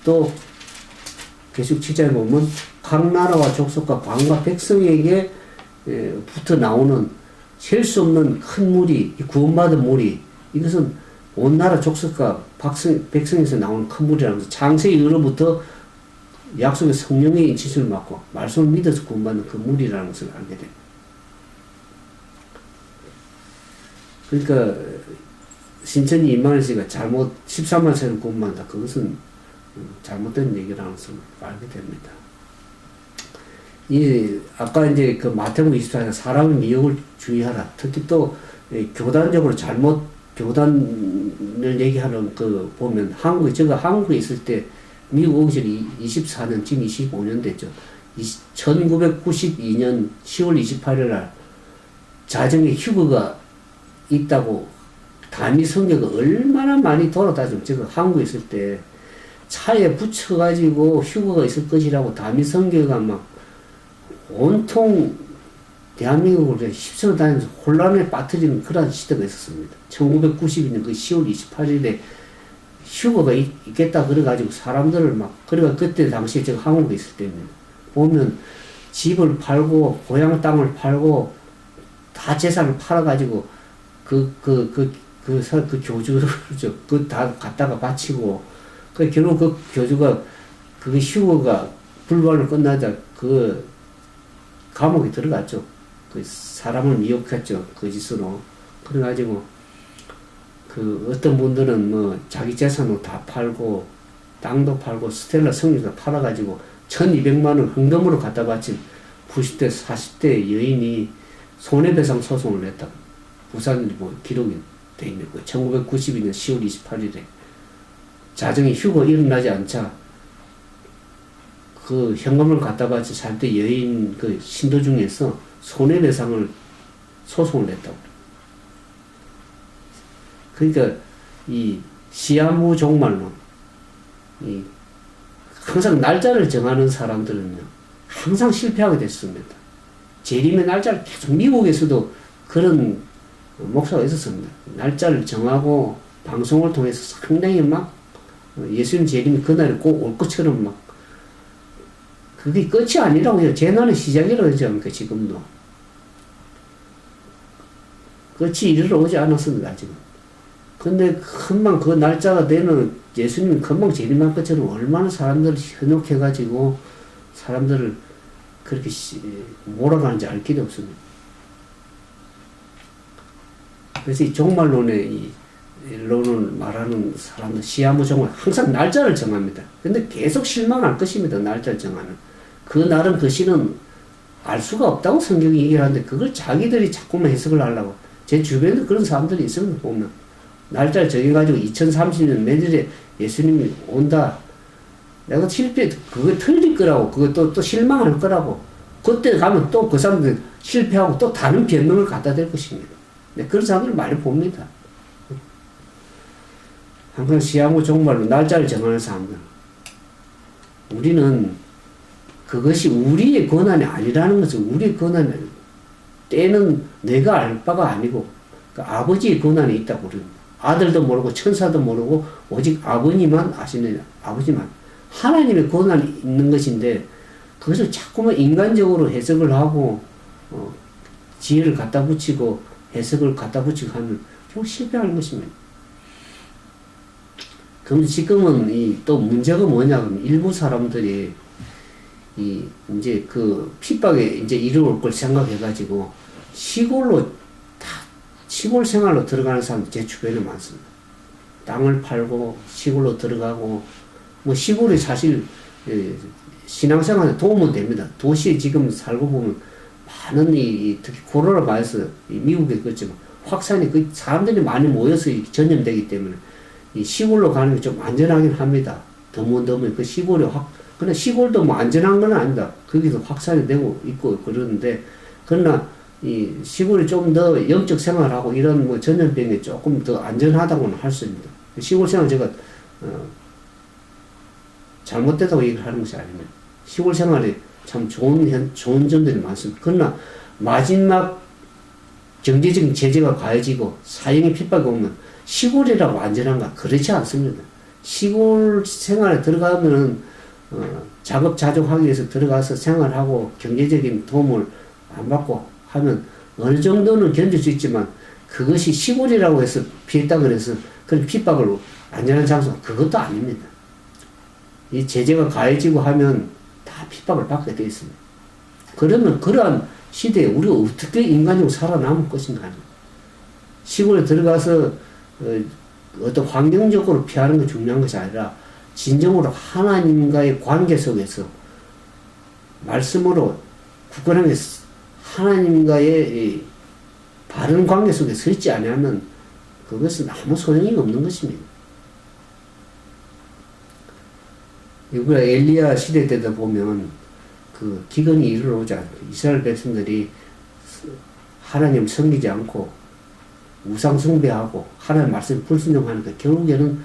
또 계시록 7장에 보면 각 나라와 족속과 방언과 백성에게 부터 나오는 셀 수 없는 큰 무리, 구원받은 무리, 이것은 온 나라 족속과 백성에서 나오는 큰 무리라면서 창세 이후로부터 약속의 성령의 인치심을 받고 말씀을 믿어서 구원받는 그 무리라는 것을 알게 됩니다. 그러니까 신천지 이만희 씨가 잘못 13만 세를 구원받는다. 그것은 잘못된 얘기라는 것을 알게 됩니다. 아까 이제 그 마태복음 24장 사람의 미혹을 주의하라. 특히 또 교단적으로 잘못 교단을 얘기하는 보면 제가 한국에 있을 때 미국 오기 전에 24년, 지금 25년 됐죠. 1992년 10월 28일 날 자정에 휴거가 있다고 단위 선교가 얼마나 많이 돌아다니고 제가 한국에 있을 때 차에 붙여가지고 휴거가 있을 것이라고 다미성교가 막 온통 대한민국을 휩쓸어 다니면서 혼란에 빠뜨리는 그런 시대가 있었습니다. 1992년 그 10월 28일에 휴거가 있겠다 그래가지고 사람들을 막, 그래가 그때 당시에 제가 한국에 있을 때입니다. 보면 집을 팔고 고향 땅을 팔고 다 재산을 팔아가지고 그 교주를 그 다 갖다가 바치고 그 결국 그 교주가 그 휴거가 불발로 끝나자 그 감옥에 들어갔죠. 그 사람을 미혹했죠. 거짓으로. 그래가지고 그 어떤 분들은 뭐 자기 재산을 다 팔고 땅도 팔고 스텔라 성류도 팔아가지고 1200만 원 헌금으로 갖다 바친 90대 40대 여인이 손해배상 소송을 냈다. 부산일보 기록이 돼 있는 거예요. 1992년 10월 28일에 자정에 휴거 일어나지 않자 그 현금을 갖다 바친 40대 여인 그 신도 중에서 손해배상을 소송을 냈다고. 그러니까 이 시아무 종말론, 이 항상 날짜를 정하는 사람들은요 항상 실패하게 됐습니다. 재림의 날짜를 계속 미국에서도 그런 목사가 있었습니다. 날짜를 정하고 방송을 통해서 상당히 막 예수님 재림이 그날에 꼭 올 것처럼 막 그게 끝이 아니라고 해요. 재난의 시작이라고 하지 않습니까? 지금도 끝이 이르러 오지 않았습니다. 아직은. 근데 금방 그 날짜가 되면 예수님이 금방 재림할 것처럼 얼마나 사람들을 현혹해가지고 사람들을 그렇게 몰아가는지 알 길이 없습니다. 그래서 이 종말론의 이 론을 말하는 사람들, 시아무 종말, 항상 날짜를 정합니다. 근데 계속 실망할 것입니다. 날짜를 정하는. 그 날은 그 시는 알 수가 없다고 성경이 얘기하는데 그걸 자기들이 자꾸만 해석을 하려고. 제 주변에도 그런 사람들이 있습니다. 보면. 날짜를 정해가지고 2030년 내년에 예수님이 온다. 내가 실패, 그거 틀릴 거라고. 그거 또 실망할 거라고. 그때 가면 또 그 사람들 실패하고 또 다른 변명을 갖다 댈 것입니다. 네, 그런 사람들을 많이 봅니다. 항상 시아무 종말로 날짜를 정하는 사람들. 우리는 그것이 우리의 권한이 아니라는 것은 우리의 권한이 아니고 때는 내가 알 바가 아니고 그 아버지의 권한이 있다고 그럽니다. 아들도 모르고 천사도 모르고 오직 아버님만 아시느냐. 아버지만. 하나님의 권한이 있는 것인데 그것을 자꾸만 인간적으로 해석을 하고 지혜를 갖다 붙이고 해석을 갖다 붙이고 하면 결국 실패하는 것입니다. 그럼 지금은 또 문제가 뭐냐면 일부 사람들이 이제 그 핍박에 이제 이르올 걸 생각해가지고 시골로 시골 생활로 들어가는 사람 제 주변에 많습니다. 땅을 팔고 시골로 들어가고 뭐 시골이 사실 신앙생활에 도움은 됩니다. 도시에 지금 살고 보면 많은 특히 코로나 바이러스 미국에 그렇지만 확산이 그 사람들이 많이 모여서 전염되기 때문에 이 시골로 가는 게 좀 안전하긴 합니다. 드문드문 그 시골이 그러나 시골도 뭐 안전한 건 아니다. 거기서 확산이 되고 있고 그러는데 그러나 이 시골이 좀 더 영적 생활하고 이런 뭐 전염병에 조금 더 안전하다고는 할 수 있습니다. 시골 생활 제가 잘못됐다고 얘기를 하는 것이 아닙니다. 시골 생활에 참 좋은 점들이 많습니다. 그러나 마지막 경제적인 제재가 가해지고 사형의 핍박이 오면 시골이라고 안전한가? 그렇지 않습니다. 시골 생활에 들어가면은 자급자족하기 위해서 들어가서 생활하고 경제적인 도움을 안 받고 하면 어느 정도는 견딜 수 있지만 그것이 시골이라고 해서 피했다 그래서 그런 핍박을 안전한 장소 그것도 아닙니다. 이 제재가 가해지고 하면 다 핍박을 받게 되어 있습니다. 그러면 그러한 시대에 우리가 어떻게 인간적으로 살아남을 것인가. 시골에 들어가서 어떤 환경적으로 피하는 게 중요한 것이 아니라 진정으로 하나님과의 관계 속에서 말씀으로 굳건하게 하나님과의 바른 관계 속에 서 있지 않으면 그것은 아무 소용이 없는 것입니다. 우리가 엘리야 시대 때도 보면 그 기근이 이르러오자 이스라엘 백성들이 하나님을 섬기지 않고 우상 숭배하고 하나님 말씀 불순종하니까 결국에는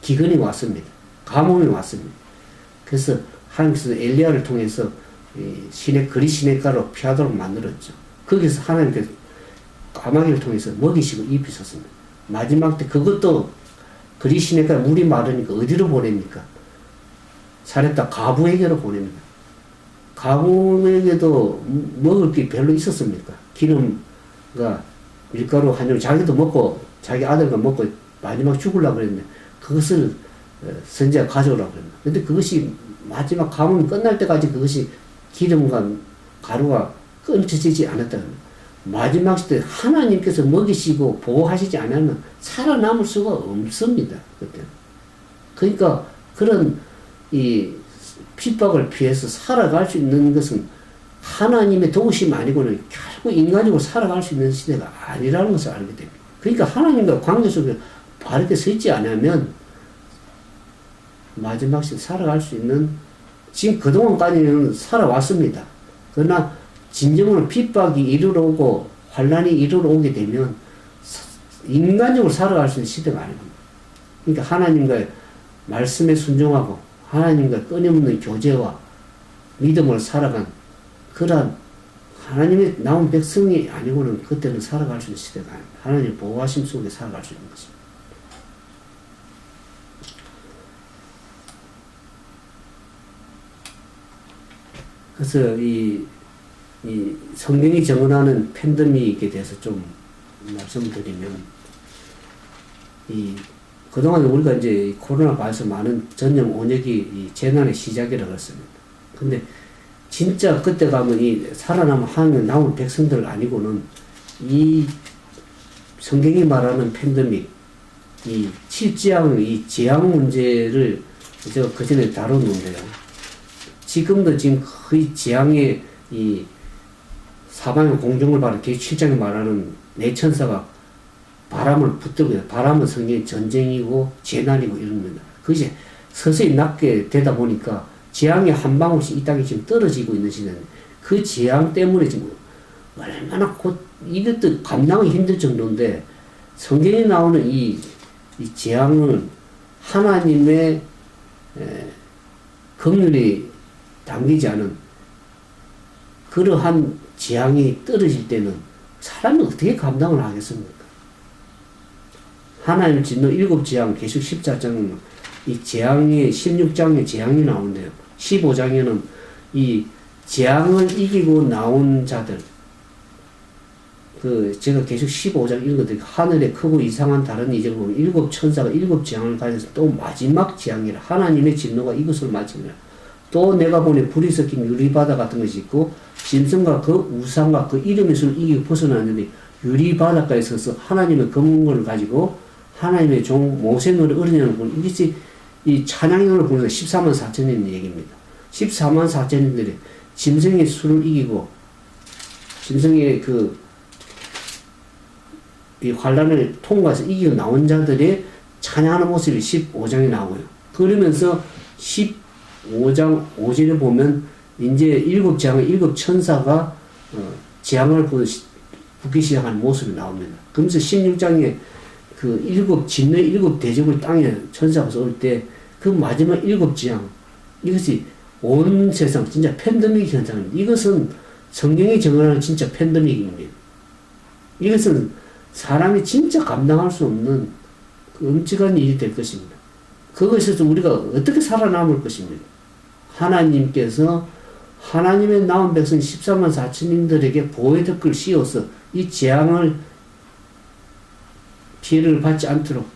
기근이 왔습니다. 가뭄이 왔습니다. 그래서 하나님께서 엘리야를 통해서 그리 시냇가로 피하도록 만들었죠. 거기서 하나님께서 까마귀를 통해서 먹이시고 입히셨습니다. 마지막 때 그것도 그리 시냇가 물이 마르니까 어디로 보냅니까? 사렙다 가부에게로 보냅니다. 가부에게도 먹을 게 별로 있었습니까? 기름과 밀가루 한 점, 자기도 먹고 자기 아들과 먹고 마지막 죽으려고 그랬는데 그것을 선지자가 가져오라고 그랬는데, 근데 그것이 마지막 가뭄이 끝날 때까지 그것이 기름과 가루가 끊어지지 않았다는 거예요. 마지막 시대 하나님께서 먹이시고 보호하시지 않으면 살아남을 수가 없습니다. 그때. 그러니까 그런 이 핍박을 피해서 살아갈 수 있는 것은 하나님의 도우심 아니고는 결국 인간적으로 살아갈 수 있는 시대가 아니라는 것을 알게 됩니다. 그러니까 하나님과 관계 속에 바르게 서 있지 않으면 마지막 시대 살아갈 수 있는, 지금 그동안까지는 살아왔습니다. 그러나 진정으로 핍박이 이르러 오고 환란이 이르러 오게 되면 인간적으로 살아갈 수 있는 시대가 아닙니다. 그러니까 하나님과의 말씀에 순종하고 하나님과 끊임없는 교제와 믿음을 살아간 그러한 하나님의 나온 백성이 아니고는 그때는 살아갈 수 있는 시대가 아닙니다. 하나님의 보호하심 속에 살아갈 수 있는 것입니다. 그래서 이 성경이 정언하는 팬데믹에 대해서 좀 말씀드리면, 그동안 우리가 이제 코로나 바이러스 많은 전염 온역이 재난의 시작이라고 했습니다. 근데 진짜 그때 가면 살아남은 하나님 남은 백성들 아니고는 이 성경이 말하는 팬데믹, 칠지향, 재앙 문제를 제가 그 전에 다뤘는데요. 지금도 지금 거의 재앙의 사방의 공중을 바라는 제7장에 말하는 내천사가 바람을 붙들고, 바람은 성경의 전쟁이고 재난이고 이럽니다. 그것이 서서히 낮게 되다 보니까 재앙이 한 방울씩 이 땅에 지금 떨어지고 있는 시대인데, 그 재앙 때문에 지금 얼마나 이것도 감당하기 힘들 정도인데, 성경에 나오는 이 재앙은 하나님의 긍휼이 담기지 않은 그러한 재앙이 떨어질 때는 사람이 어떻게 감당을 하겠습니까? 하나님 짓는 7재앙, 계속 14장은 이 재앙이, 16장에 재앙이 나오는데요. 15장에는 이 재앙을 이기고 나온 자들, 제가 계속 15장 읽어드릴게요. 하늘에 크고 이상한 다른 이적을 보면 7천사가 7재앙을 가져서 또 마지막 재앙이라 하나님의 진노가 이것을 마치니라. 또 내가 보니 불이 섞인 유리바다 같은 것이 있고 짐승과 그 우상과 그 이름의 수를 이기고 벗어났는데 유리바닷가에 서서 하나님의 검은걸 가지고 하나님의 종 모세노를 어린양을 부르는, 이것이 이 찬양을 부르는 14만 4천인 얘기입니다. 14만 4천인들이 짐승의 수를 이기고 짐승의 이 환란을 통과해서 이기고 나온 자들의 찬양하는 모습이 15장에 나오고요. 그러면서 15장 5절에 보면 이제 7재앙의 7천사가 재앙을 붓기 시작하는 모습이 나옵니다. 그러면서 16장에 진노의 7대접을 땅에 천사가 쏠 때 그 마지막 7재앙, 이것이 온 세상 진짜 팬데믹 현상입니다. 이것은 성경이 정언하는 진짜 팬데믹입니다. 이것은 사람이 진짜 감당할 수 없는 엄청난 일이 될 것입니다. 그것에서 우리가 어떻게 살아남을 것입니다. 하나님께서 하나님의 남은 백성 14만 4천인들에게 보호의 덕을 씌워서 이 재앙을 피해를 받지 않도록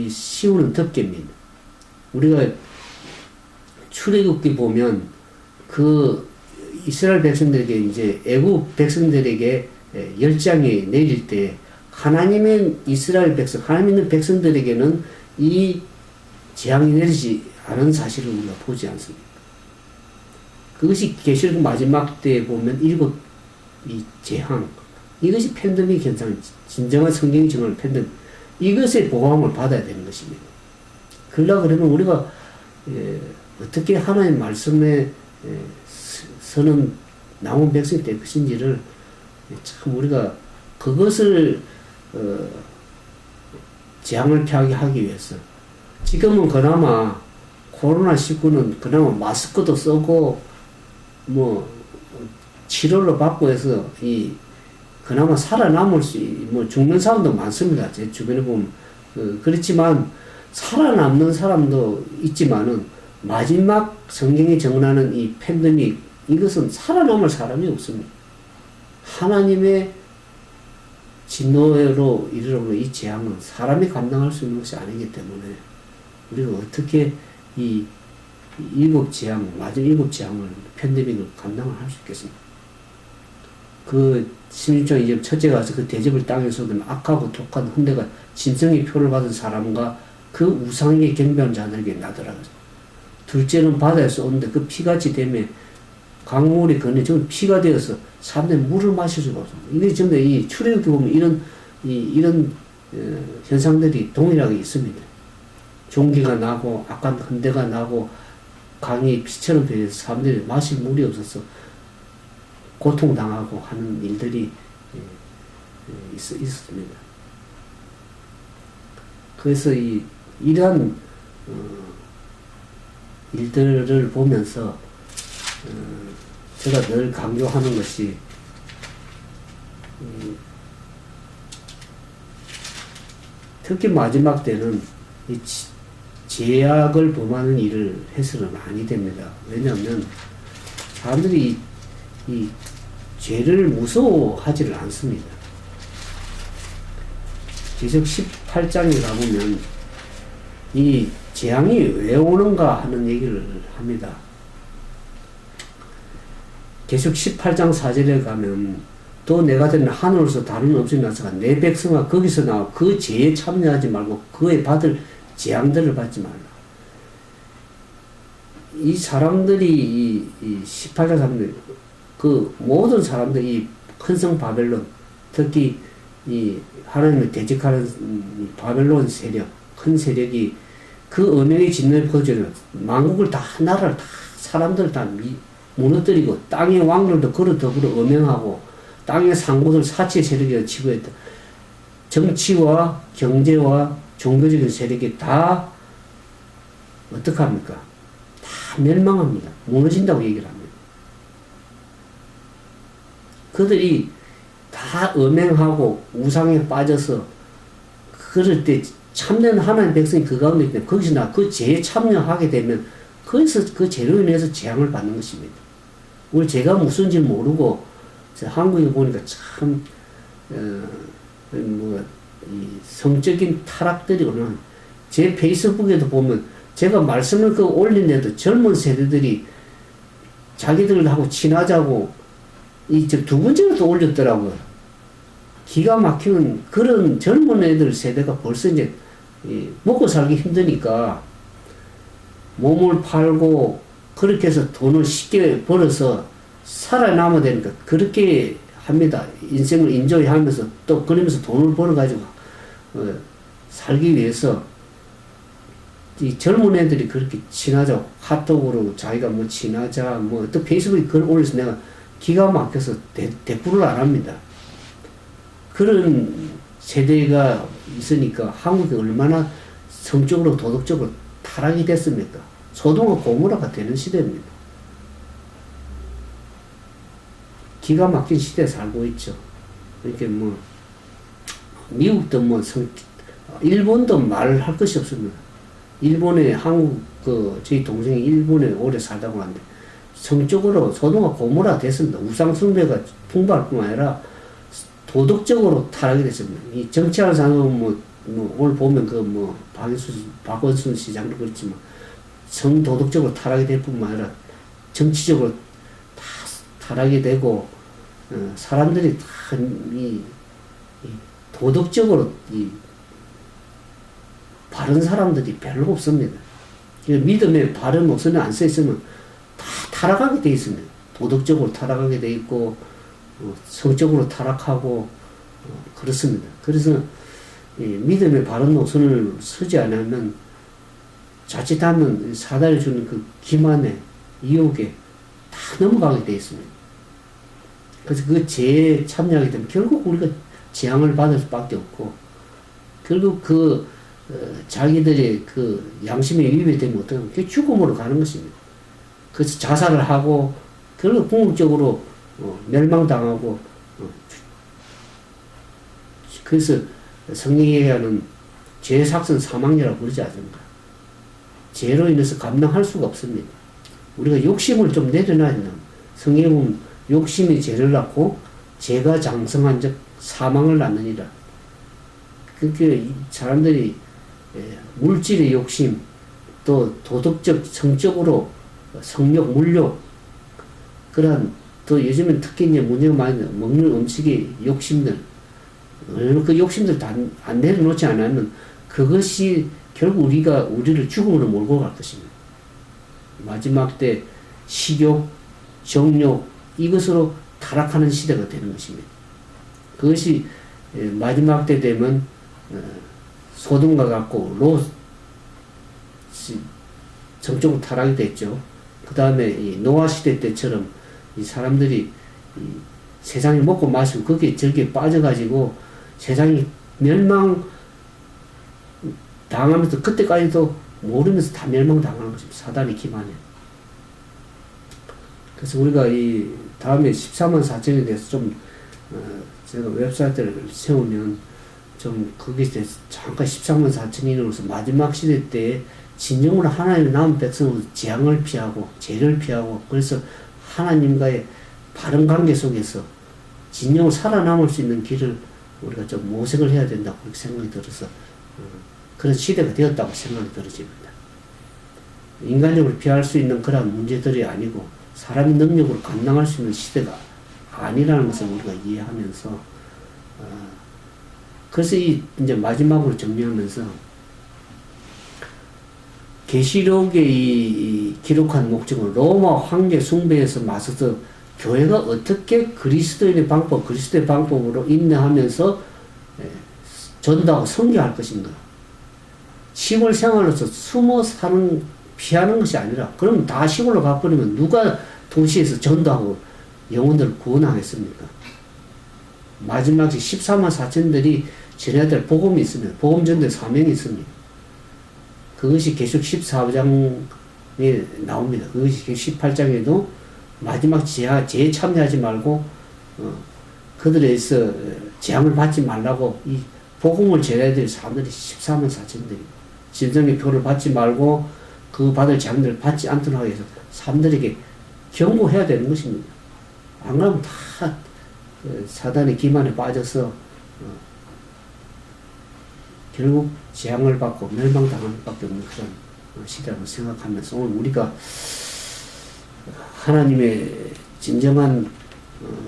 씌우는 덮개입니다. 우리가 출애굽기 보면 이스라엘 백성들에게 이제 애국 백성들에게 열장이 내릴 때 하나님의 이스라엘 백성, 하나님 있는 백성들에게는 이 재앙이 내리지 않은 사실을 우리가 보지 않습니다. 그것이 계시록 마지막 때에 보면 이 재앙, 이것이 팬데믹 현상, 진정한 성경이 정하는 팬데믹, 이것의 보호함을 받아야 되는 것입니다. 그러면 우리가 어떻게 하나님 말씀에 서는 남은 백성이 될 것인지를 참 우리가 그것을 재앙을 피하게 하기 위해서 지금은 그나마 코로나19는 그나마 마스크도 쓰고, 뭐, 치료를 받고 해서, 그나마 살아남을 뭐, 죽는 사람도 많습니다. 제 주변에 보면. 그렇지만, 살아남는 사람도 있지만은, 마지막 성경이 정하는 이 팬데믹, 이것은 살아남을 사람이 없습니다. 하나님의 진노로 이르러 이 재앙은 사람이 감당할 수 있는 것이 아니기 때문에, 우리가 어떻게 이 일곱 재앙, 마지막 일곱 재앙을, 팬데믹을 감당을 할 수 있겠습니까? 그 16장 이제 첫째 가서 그 대접을 땅에서 얻은 악하고 독한 hun대가 진성의 표를 받은 사람과 그 우상에게 경배한 자들에게 나더라. 둘째는 바다에서 오는데 그 피같이 되며 강물이 건네 지금 피가 되어서 사람들이 물을 마실 수가 없습니다. 이게 전부 이 출애굽기 보면 이런 현상들이 동일하게 있습니다. 종기가 나고 악한 hun대가 나고 강이 피처럼 되어서 사람들이 마실 물이 없어서 고통당하고 하는 일들이 있었습니다. 그래서 이러한 일들을 보면서 제가 늘 강조하는 것이 특히 마지막 때는 이 제약을 범하는 일을 해서는 아니 됩니다. 왜냐하면 사람들이 이 죄를 무서워하지를 않습니다. 계속 18장에 가보면 이 재앙이 왜 오는가 하는 얘기를 합니다. 계속 18장 4절에 가면 또 내가 되는 하늘에서 다른 없이 나서가 내 백성아 거기서 나와 그 죄에 참여하지 말고 그에 받을 재앙들을 받지 말라. 이 사람들이 이 18장 사람들 그 모든 사람들이 큰 성 바벨론 특히 이 하나님을 대적하는 바벨론 세력 큰 세력이 그 언약의 진노에 퍼져는 만국을 다 나라를 다 사람들을 다 무너뜨리고 땅의 왕들도 그로 더불어 음행하고 땅의 상고들 사치의 세력이 치부했다. 정치와 경제와 종교적인 세력이 다 어떡합니까? 다 멸망합니다. 무너진다고 얘기를 합니다. 그들이 다 음행하고 우상에 빠져서 그럴 때 참된 하나님 백성이 그 가운데 있기 때문에 거기서 그 죄에 참여하게 되면 거기서 그 죄로 인해서 재앙을 받는 것입니다. 우리 죄가 무슨지 모르고 한국에 보니까 참 이 성적인 타락들이 오는 제 페이스북에도 보면 제가 말씀을 그 올린데도 젊은 세대들이 자기들하고 친하자고 두 번째로 또 올렸더라고요. 기가 막히는 그런 젊은 애들 세대가 벌써 이제 먹고 살기 힘드니까 몸을 팔고 그렇게 해서 돈을 쉽게 벌어서 살아남아야 되니까 그렇게 합니다. 인생을 인조이 하면서 또 그러면서 돈을 벌어가지고 살기 위해서 이 젊은 애들이 그렇게 친하자 카톡으로 자기가 뭐 친하자 뭐 또 페이스북에 글 올려서 내가 기가 막혀서 대꾸를 안 합니다. 그런 세대가 있으니까 한국이 얼마나 성적으로 도덕적으로 타락이 됐습니까? 소돔과 고모라가 되는 시대입니다. 기가 막힌 시대에 살고 있죠. 이렇게 뭐 미국도 뭐 일본도 말할 것이 없습니다. 일본에 한국 저희 동생이 일본에 오래 살다고 하는데 성적으로 소돔과 고모라 됐습니다. 우상 숭배가 풍부할 뿐만 아니라 도덕적으로 타락이 됐습니다. 이 정치하는 사람은 오늘 보면 박원순 시장도 그렇지만 성도덕적으로 타락이 될 뿐만 아니라 정치적으로 다 타락이 되고 사람들이 다 도덕적으로 바른 사람들이 별로 없습니다. 믿음에 바른 목선이 안 써 있으면 다 타락하게 돼 있습니다. 도덕적으로 타락하게 돼 있고 성적으로 타락하고 그렇습니다. 그래서 믿음의 바른 노선을 서지 않으면 자칫하면 사단이 주는 그 기만에 유혹에 다 넘어가게 돼 있습니다. 그래서 그 죄에 참여하게 되면 결국 우리가 재앙을 받을 수밖에 없고 결국 그 자기들의 그 양심에 위협이 되면 어떡하면 그게 죽음으로 가는 것입니다. 그래서 자살을 하고 결국 궁극적으로 멸망당하고 그래서 성경에 얘기하는 죄의 삭은 사망이라고 부르지 않습니까? 죄로 인해서 감당할 수가 없습니다. 우리가 욕심을 좀 내려놔야 된다. 성경에 보면 욕심이 죄를 낳고 죄가 장성한 적 사망을 낳느니라. 그렇게 사람들이 물질의 욕심, 또 도덕적, 성적으로 성욕, 물욕, 그런 또 요즘엔 특히 이제 문제가 많이 먹는 음식의 욕심들, 그 욕심들 다 안 내려놓지 않으면 그것이 결국 우리를 죽음으로 몰고 갈 것입니다. 마지막 때 식욕, 정욕, 이것으로 타락하는 시대가 되는 것입니다. 그것이 마지막 때 되면 소돔과 같고 정적으로 타락이 됐죠. 그 다음에 노아 시대 때처럼 이 사람들이 세상에 먹고 마시고 거기에 저기에 빠져가지고 세상이 멸망 당하면서 그때까지도 모르면서 다 멸망당하는 것입니다. 사단의 기만에. 그래서 우리가 이 다음에 14만 4천에 대해서 좀 제가 웹사이트를 세우면 좀 거기에 대해서 잠깐 14만 4천인으로서 마지막 시대 때에 진정으로 하나님의 남은 백성으로 재앙을 피하고 죄를 피하고 그래서 하나님과의 바른 관계 속에서 진정으로 살아남을 수 있는 길을 우리가 좀 모색을 해야 된다고 그렇게 생각이 들어서 그런 시대가 되었다고 생각이 들어집니다. 인간적으로 피할 수 있는 그런 문제들이 아니고 사람의 능력으로 감당할 수 있는 시대가 아니라는 것을 우리가 이해하면서 그래서 이제 마지막으로 정리하면서 계시록에 이 기록한 목적은 로마 황제 숭배에서 맞서서 교회가 어떻게 그리스도의 방법으로 인내하면서 전도하고 선교할 것인가. 시골 생활로서 숨어 피하는 것이 아니라, 그럼 다 시골로 가버리면 누가 도시에서 전도하고 영혼들을 구원하겠습니까? 마지막에 14만 4천들이 전해야 될 복음이 있으면, 복음 전도의 사명이 있습니다. 그것이 계속 14장에 나옵니다. 그것이 18장에도 마지막 재해에 참여하지 말고, 그들에서 재앙을 받지 말라고 이 복음을 전해야 될 사람들이 14만 4천들이 진정의 표를 받지 말고 그 받을 재앙들을 받지 않도록 하기 위해서 사람들에게 경고해야 되는 것입니다. 안 그러면 다 사단의 기만에 빠져서 결국 재앙을 받고 멸망당하는 밖에 없는 그런 시대라고 생각하면서 오늘 우리가 하나님의 진정한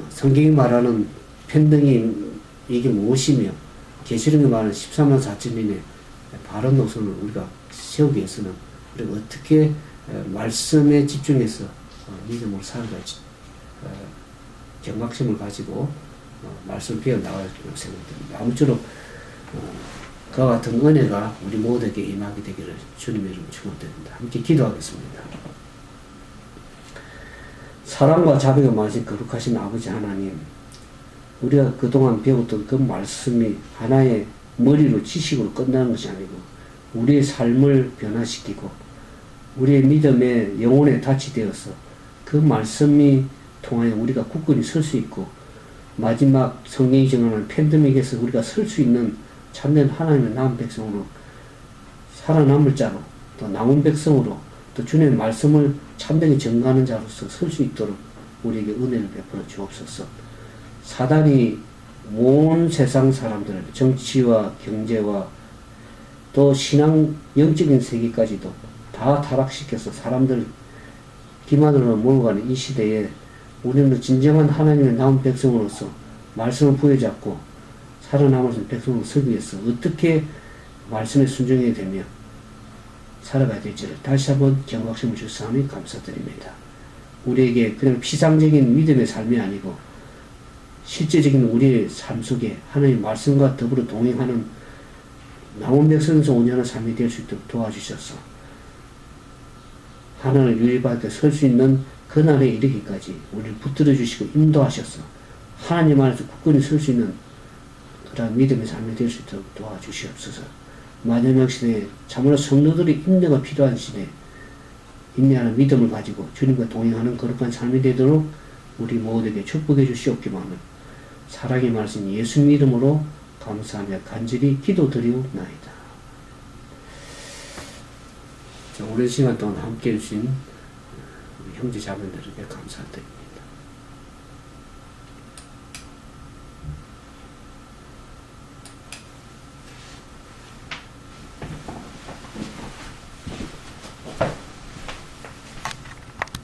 성경이 말하는 편등이 이게 무엇이며 계시록이 말하는 14만 4천인의 바른 노선을 우리가 세우기 위해서는 우리가 어떻게 말씀에 집중해서 믿음으로 살아갈지 경각심을 가지고 말씀을 배워 나갈 생각됩니다. 아무쪼록 그와 같은 은혜가 우리 모두에게 임하게 되기를 주님의 이름으로 축원드립니다. 함께 기도하겠습니다. 사랑과 자비가 많으신 거룩하신 아버지 하나님, 우리가 그동안 배웠던 그 말씀이 하나의 머리로 지식으로 끝나는 것이 아니고 우리의 삶을 변화시키고 우리의 믿음의 영혼에 닻이 되어서 그 말씀이 통하여 우리가 굳건히 설 수 있고 마지막 성령이 정하는 팬데믹에서 우리가 설 수 있는 참된 하나님의 남은 백성으로 살아남을 자로 또 남은 백성으로 또 주님의 말씀을 참되게 전가하는 자로서 설 수 있도록 우리에게 은혜를 베풀어 주옵소서. 사단이 온 세상 사람들, 정치와 경제와 또 신앙, 영적인 세계까지도 다 타락시켜서 사람들 기만으로 몰아가는 이 시대에 우리는 진정한 하나님의 남은 백성으로서 말씀을 부여잡고 살아남을 수 있는 백성으로 서기 위해서 어떻게 말씀에 순종해야 되며 살아가야 될지를 다시 한번 경각심을 주사오니 감사드립니다. 우리에게 그냥 피상적인 믿음의 삶이 아니고 실제적인 우리의 삶 속에 하나님의 말씀과 더불어 동행하는 남은 백성에서 온전한 삶이 될 수 있도록 도와주셔서 하나님을 유일하게 설 수 있는 그날에 이르기까지 우리를 붙들어 주시고 인도하셔서 하나님 안에서 굳건히 설 수 있는 그런 믿음의 삶이 될 수 있도록 도와주시옵소서. 마지막 시대에 참으로 성도들의 인내가 필요한 시대, 인내하는 믿음을 가지고 주님과 동행하는 거룩한 삶이 되도록 우리 모두에게 축복해 주시옵기만을 사랑의 말씀 예수 이름으로 감사하며 간절히 기도드리옵나이다. 오랜 시간 동안 함께 해주신 우리 형제 자매들에게 감사드립니다.